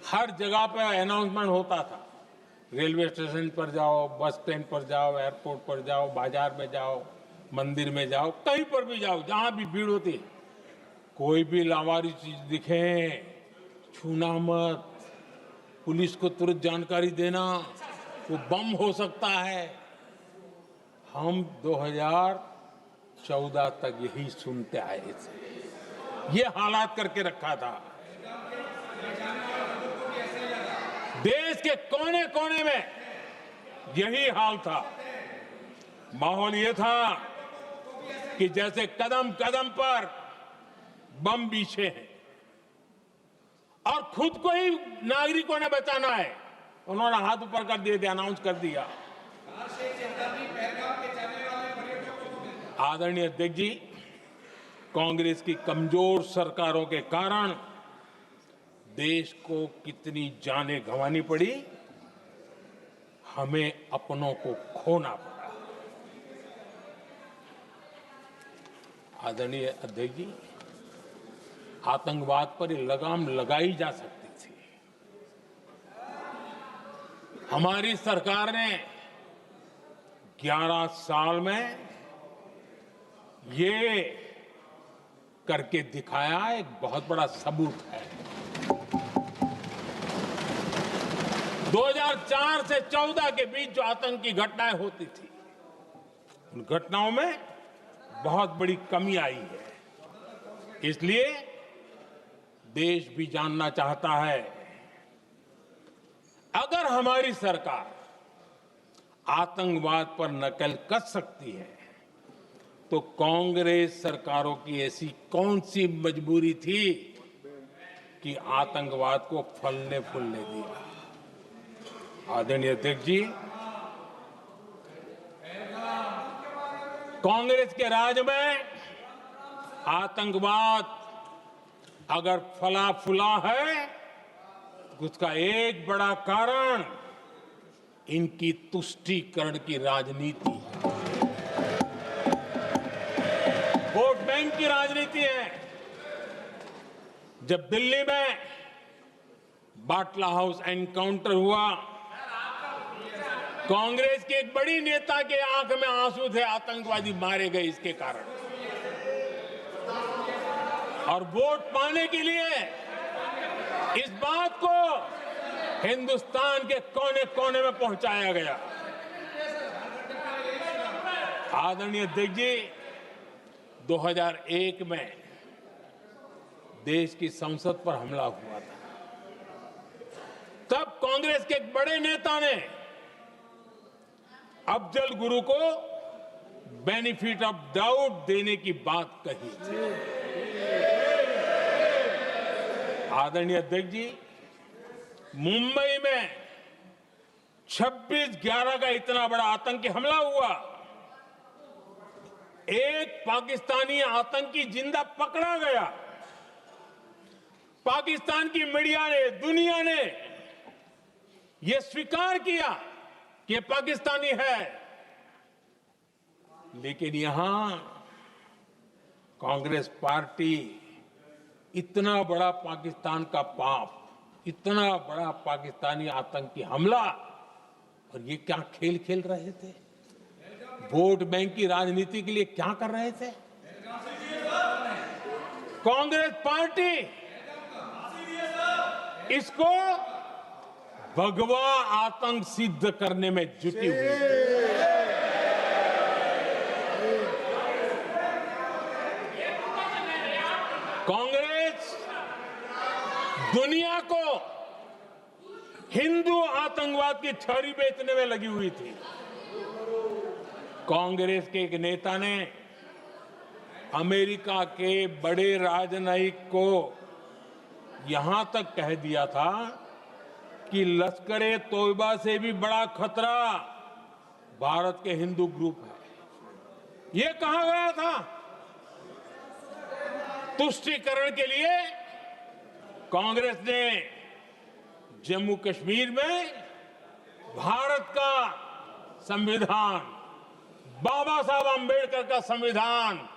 हर जगह पे अनाउंसमेंट होता था, रेलवे स्टेशन पर जाओ, बस स्टैंड पर जाओ, एयरपोर्ट पर जाओ, बाजार में जाओ, मंदिर में जाओ, कहीं पर भी जाओ, जहां भी भीड़ होती है, कोई भी लावारिस चीज दिखे छूना मत, पुलिस को तुरंत जानकारी देना, वो बम हो सकता है। हम 2014 तक यही सुनते आए थे, ये हालात करके रखा था। देश के कोने कोने में यही हाल था। माहौल ये था कि जैसे कदम कदम पर बम बिछे हैं और खुद को ही नागरिकों ने बचाना है। उन्होंने हाथ ऊपर कर दिए थे, अनाउंस कर दिया। आदरणीय अध्यक्ष जी, कांग्रेस की कमजोर सरकारों के कारण देश को कितनी जानें गंवानी पड़ी, हमें अपनों को खोना पड़ा। आदरणीय अध्यक्ष जी, आतंकवाद पर ये लगाम लगाई जा सकती थी। हमारी सरकार ने 11 साल में ये करके दिखाया, एक बहुत बड़ा सबूत है। 2004 से 14 के बीच जो आतंकी घटनाएं होती थी, उन घटनाओं में बहुत बड़ी कमी आई है। इसलिए देश भी जानना चाहता है, अगर हमारी सरकार आतंकवाद पर नकेल कस सकती है, तो कांग्रेस सरकारों की ऐसी कौन सी मजबूरी थी कि आतंकवाद को फलने फूलने दिया। आदरणीय अध्यक्ष जी, कांग्रेस के राज में आतंकवाद अगर फला फूला है, तो उसका एक बड़ा कारण इनकी तुष्टीकरण की राजनीति है, वोट बैंक की राजनीति है। जब दिल्ली में बाटला हाउस एनकाउंटर हुआ, कांग्रेस के एक बड़ी नेता के आंख में आंसू थे, आतंकवादी मारे गए इसके कारण। और वोट पाने के लिए इस बात को हिंदुस्तान के कोने कोने में पहुंचाया गया। आदरणीय अध्यक्ष जी, 2001 में देश की संसद पर हमला हुआ था। तब कांग्रेस के एक बड़े नेता ने अफजल गुरु को बेनिफिट ऑफ डाउट देने की बात कही थी। आदरणीय अध्यक्ष जी, मुंबई में 26/11 का इतना बड़ा आतंकी हमला हुआ, एक पाकिस्तानी आतंकी जिंदा पकड़ा गया। पाकिस्तान की मीडिया ने, दुनिया ने यह स्वीकार किया कि पाकिस्तानी है, लेकिन यहां कांग्रेस पार्टी इतना बड़ा पाकिस्तान का पाप, इतना बड़ा पाकिस्तानी आतंकी हमला, और ये क्या खेल खेल रहे थे? वोट बैंक की राजनीति के लिए क्या कर रहे थे? कांग्रेस पार्टी इसको भगवा आतंक सिद्ध करने में जुटी हुई है। कांग्रेस दुनिया को हिंदू आतंकवाद की थ्योरी बेचने में लगी हुई थी। कांग्रेस के एक नेता ने अमेरिका के बड़े राजनयिक को यहां तक कह दिया था कि लश्कर-ए तोयबा से भी बड़ा खतरा भारत के हिंदू ग्रुप है। यह कहा गया था। तुष्टीकरण के लिए कांग्रेस ने जम्मू कश्मीर में भारत का संविधान, बाबा साहब आंबेडकर का संविधान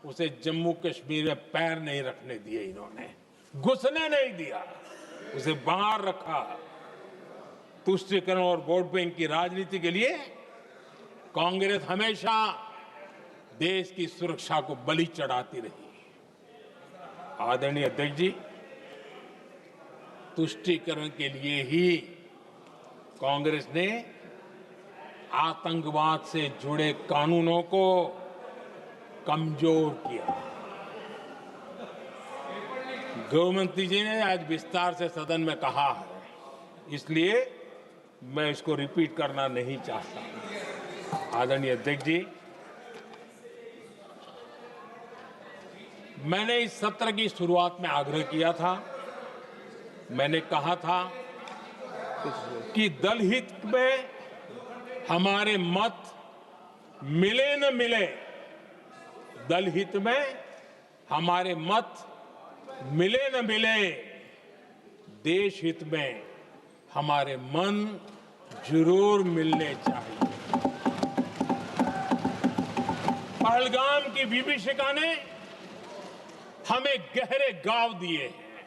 उसे जम्मू कश्मीर में पैर नहीं रखने दिए, इन्होंने घुसने नहीं दिया, उसे बाहर रखा। तुष्टीकरण और वोट बैंक की राजनीति के लिए कांग्रेस हमेशा देश की सुरक्षा को बलि चढ़ाती रही। आदरणीय अध्यक्ष जी, तुष्टीकरण के लिए ही कांग्रेस ने आतंकवाद से जुड़े कानूनों को कमजोर किया। गृहमंत्री जी ने आज विस्तार से सदन में कहा है, इसलिए मैं इसको रिपीट करना नहीं चाहता। आदरणीय अध्यक्ष जी, मैंने इस सत्र की शुरुआत में आग्रह किया था, मैंने कहा था कि दल हित में हमारे मत मिले न मिले, दल हित में हमारे मत मिले न मिले, देश हित में हमारे मन जरूर मिलने चाहिए। पहलगाम की विभीषिका ने हमें गहरे घाव दिए हैं,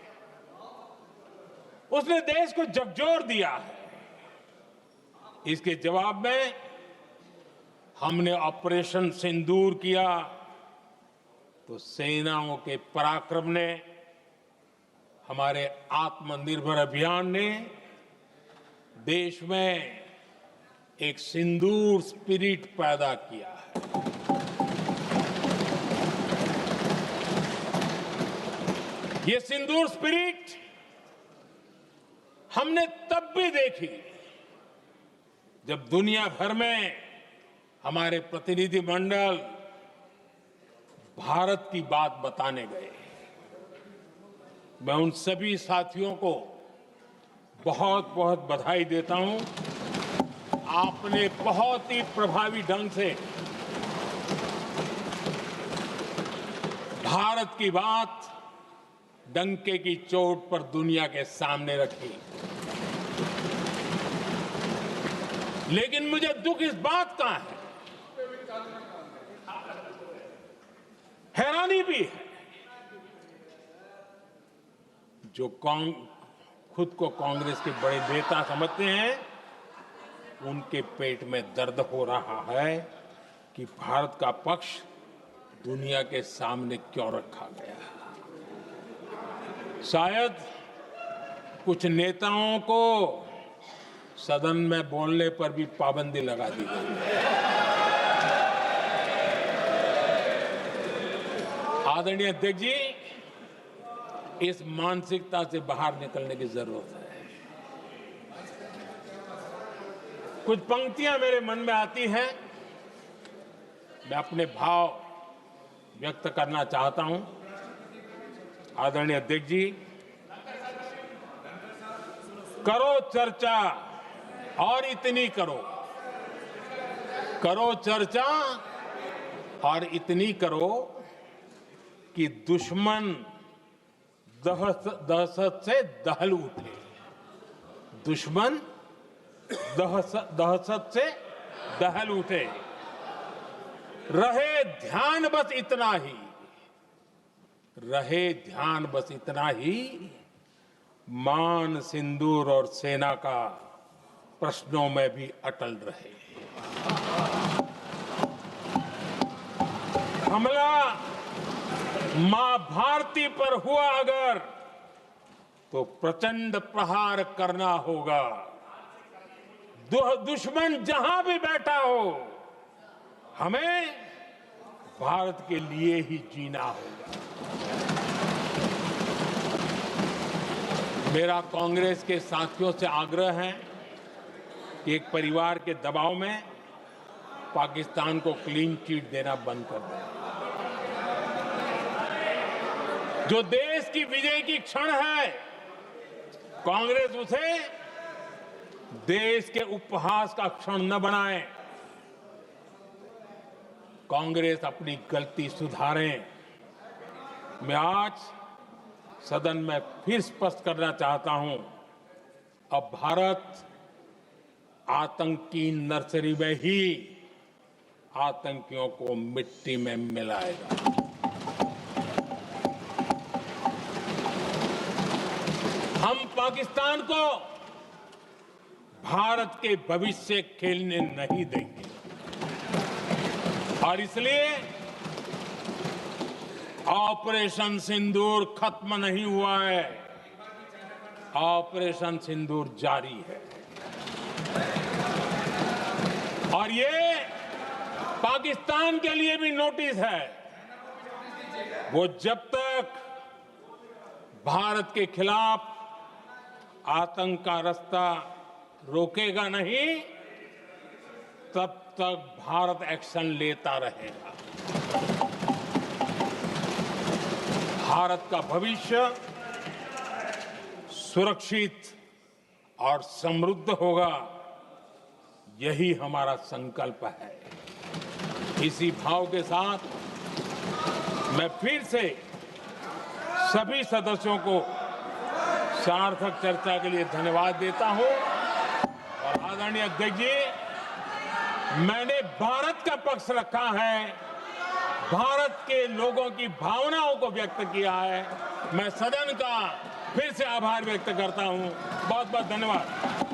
उसने देश को झकझोर दिया है। इसके जवाब में हमने ऑपरेशन सिंदूर किया तो सेनाओं के पराक्रम ने, हमारे आत्मनिर्भर अभियान ने देश में एक सिंदूर स्पिरिट पैदा किया है। ये सिंदूर स्पिरिट हमने तब भी देखी जब दुनिया भर में हमारे प्रतिनिधि मंडल भारत की बात बताने गए। मैं उन सभी साथियों को बहुत बहुत बधाई देता हूं। आपने बहुत ही प्रभावी ढंग से भारत की बात डंके की चोट पर दुनिया के सामने रखी। लेकिन मुझे दुख इस बात का है, हैरानी भी है, जो खुद को कांग्रेस के बड़े नेता समझते हैं, उनके पेट में दर्द हो रहा है कि भारत का पक्ष दुनिया के सामने क्यों रखा गया। शायद कुछ नेताओं को सदन में बोलने पर भी पाबंदी लगा दी गई है। आदरणीय अध्यक्ष जी, इस मानसिकता से बाहर निकलने की जरूरत है। कुछ पंक्तियां मेरे मन में आती हैं, मैं अपने भाव व्यक्त करना चाहता हूं। आदरणीय अध्यक्ष जी, करो चर्चा और इतनी करो, करो चर्चा और इतनी करो कि दुश्मन दहशत से दहल उठे। दुश्मन दहशत से दहल उठे। रहे ध्यान बस इतना ही, रहे ध्यान बस इतना ही, मान सिंदूर और सेना का प्रश्नों में भी अटल रहे। हमला मां भारती पर हुआ अगर, तो प्रचंड प्रहार करना होगा। दुश्मन जहां भी बैठा हो, हमें भारत के लिए ही जीना होगा। मेरा कांग्रेस के साथियों से आग्रह है कि एक परिवार के दबाव में पाकिस्तान को क्लीन चिट देना बंद कर दें। जो देश की विजय की क्षण है, कांग्रेस उसे देश के उपहास का क्षण न बनाए। कांग्रेस अपनी गलती सुधारें। मैं आज सदन में फिर स्पष्ट करना चाहता हूं, अब भारत आतंकी नर्सरी में ही आतंकियों को मिट्टी में मिलाएगा। पाकिस्तान को भारत के भविष्य खेलने नहीं देंगे। और इसलिए ऑपरेशन सिंदूर खत्म नहीं हुआ है, ऑपरेशन सिंदूर जारी है। और ये पाकिस्तान के लिए भी नोटिस है। वो जब तक भारत के खिलाफ आतंक का रास्ता रोकेगा नहीं, तब तक भारत एक्शन लेता रहेगा। भारत का भविष्य सुरक्षित और समृद्ध होगा, यही हमारा संकल्प है। इसी भाव के साथ मैं फिर से सभी सदस्यों को सार्थक चर्चा के लिए धन्यवाद देता हूं। और आदरणीय अध्यक्ष जी, मैंने भारत का पक्ष रखा है, भारत के लोगों की भावनाओं को व्यक्त किया है। मैं सदन का फिर से आभार व्यक्त करता हूं। बहुत बहुत धन्यवाद।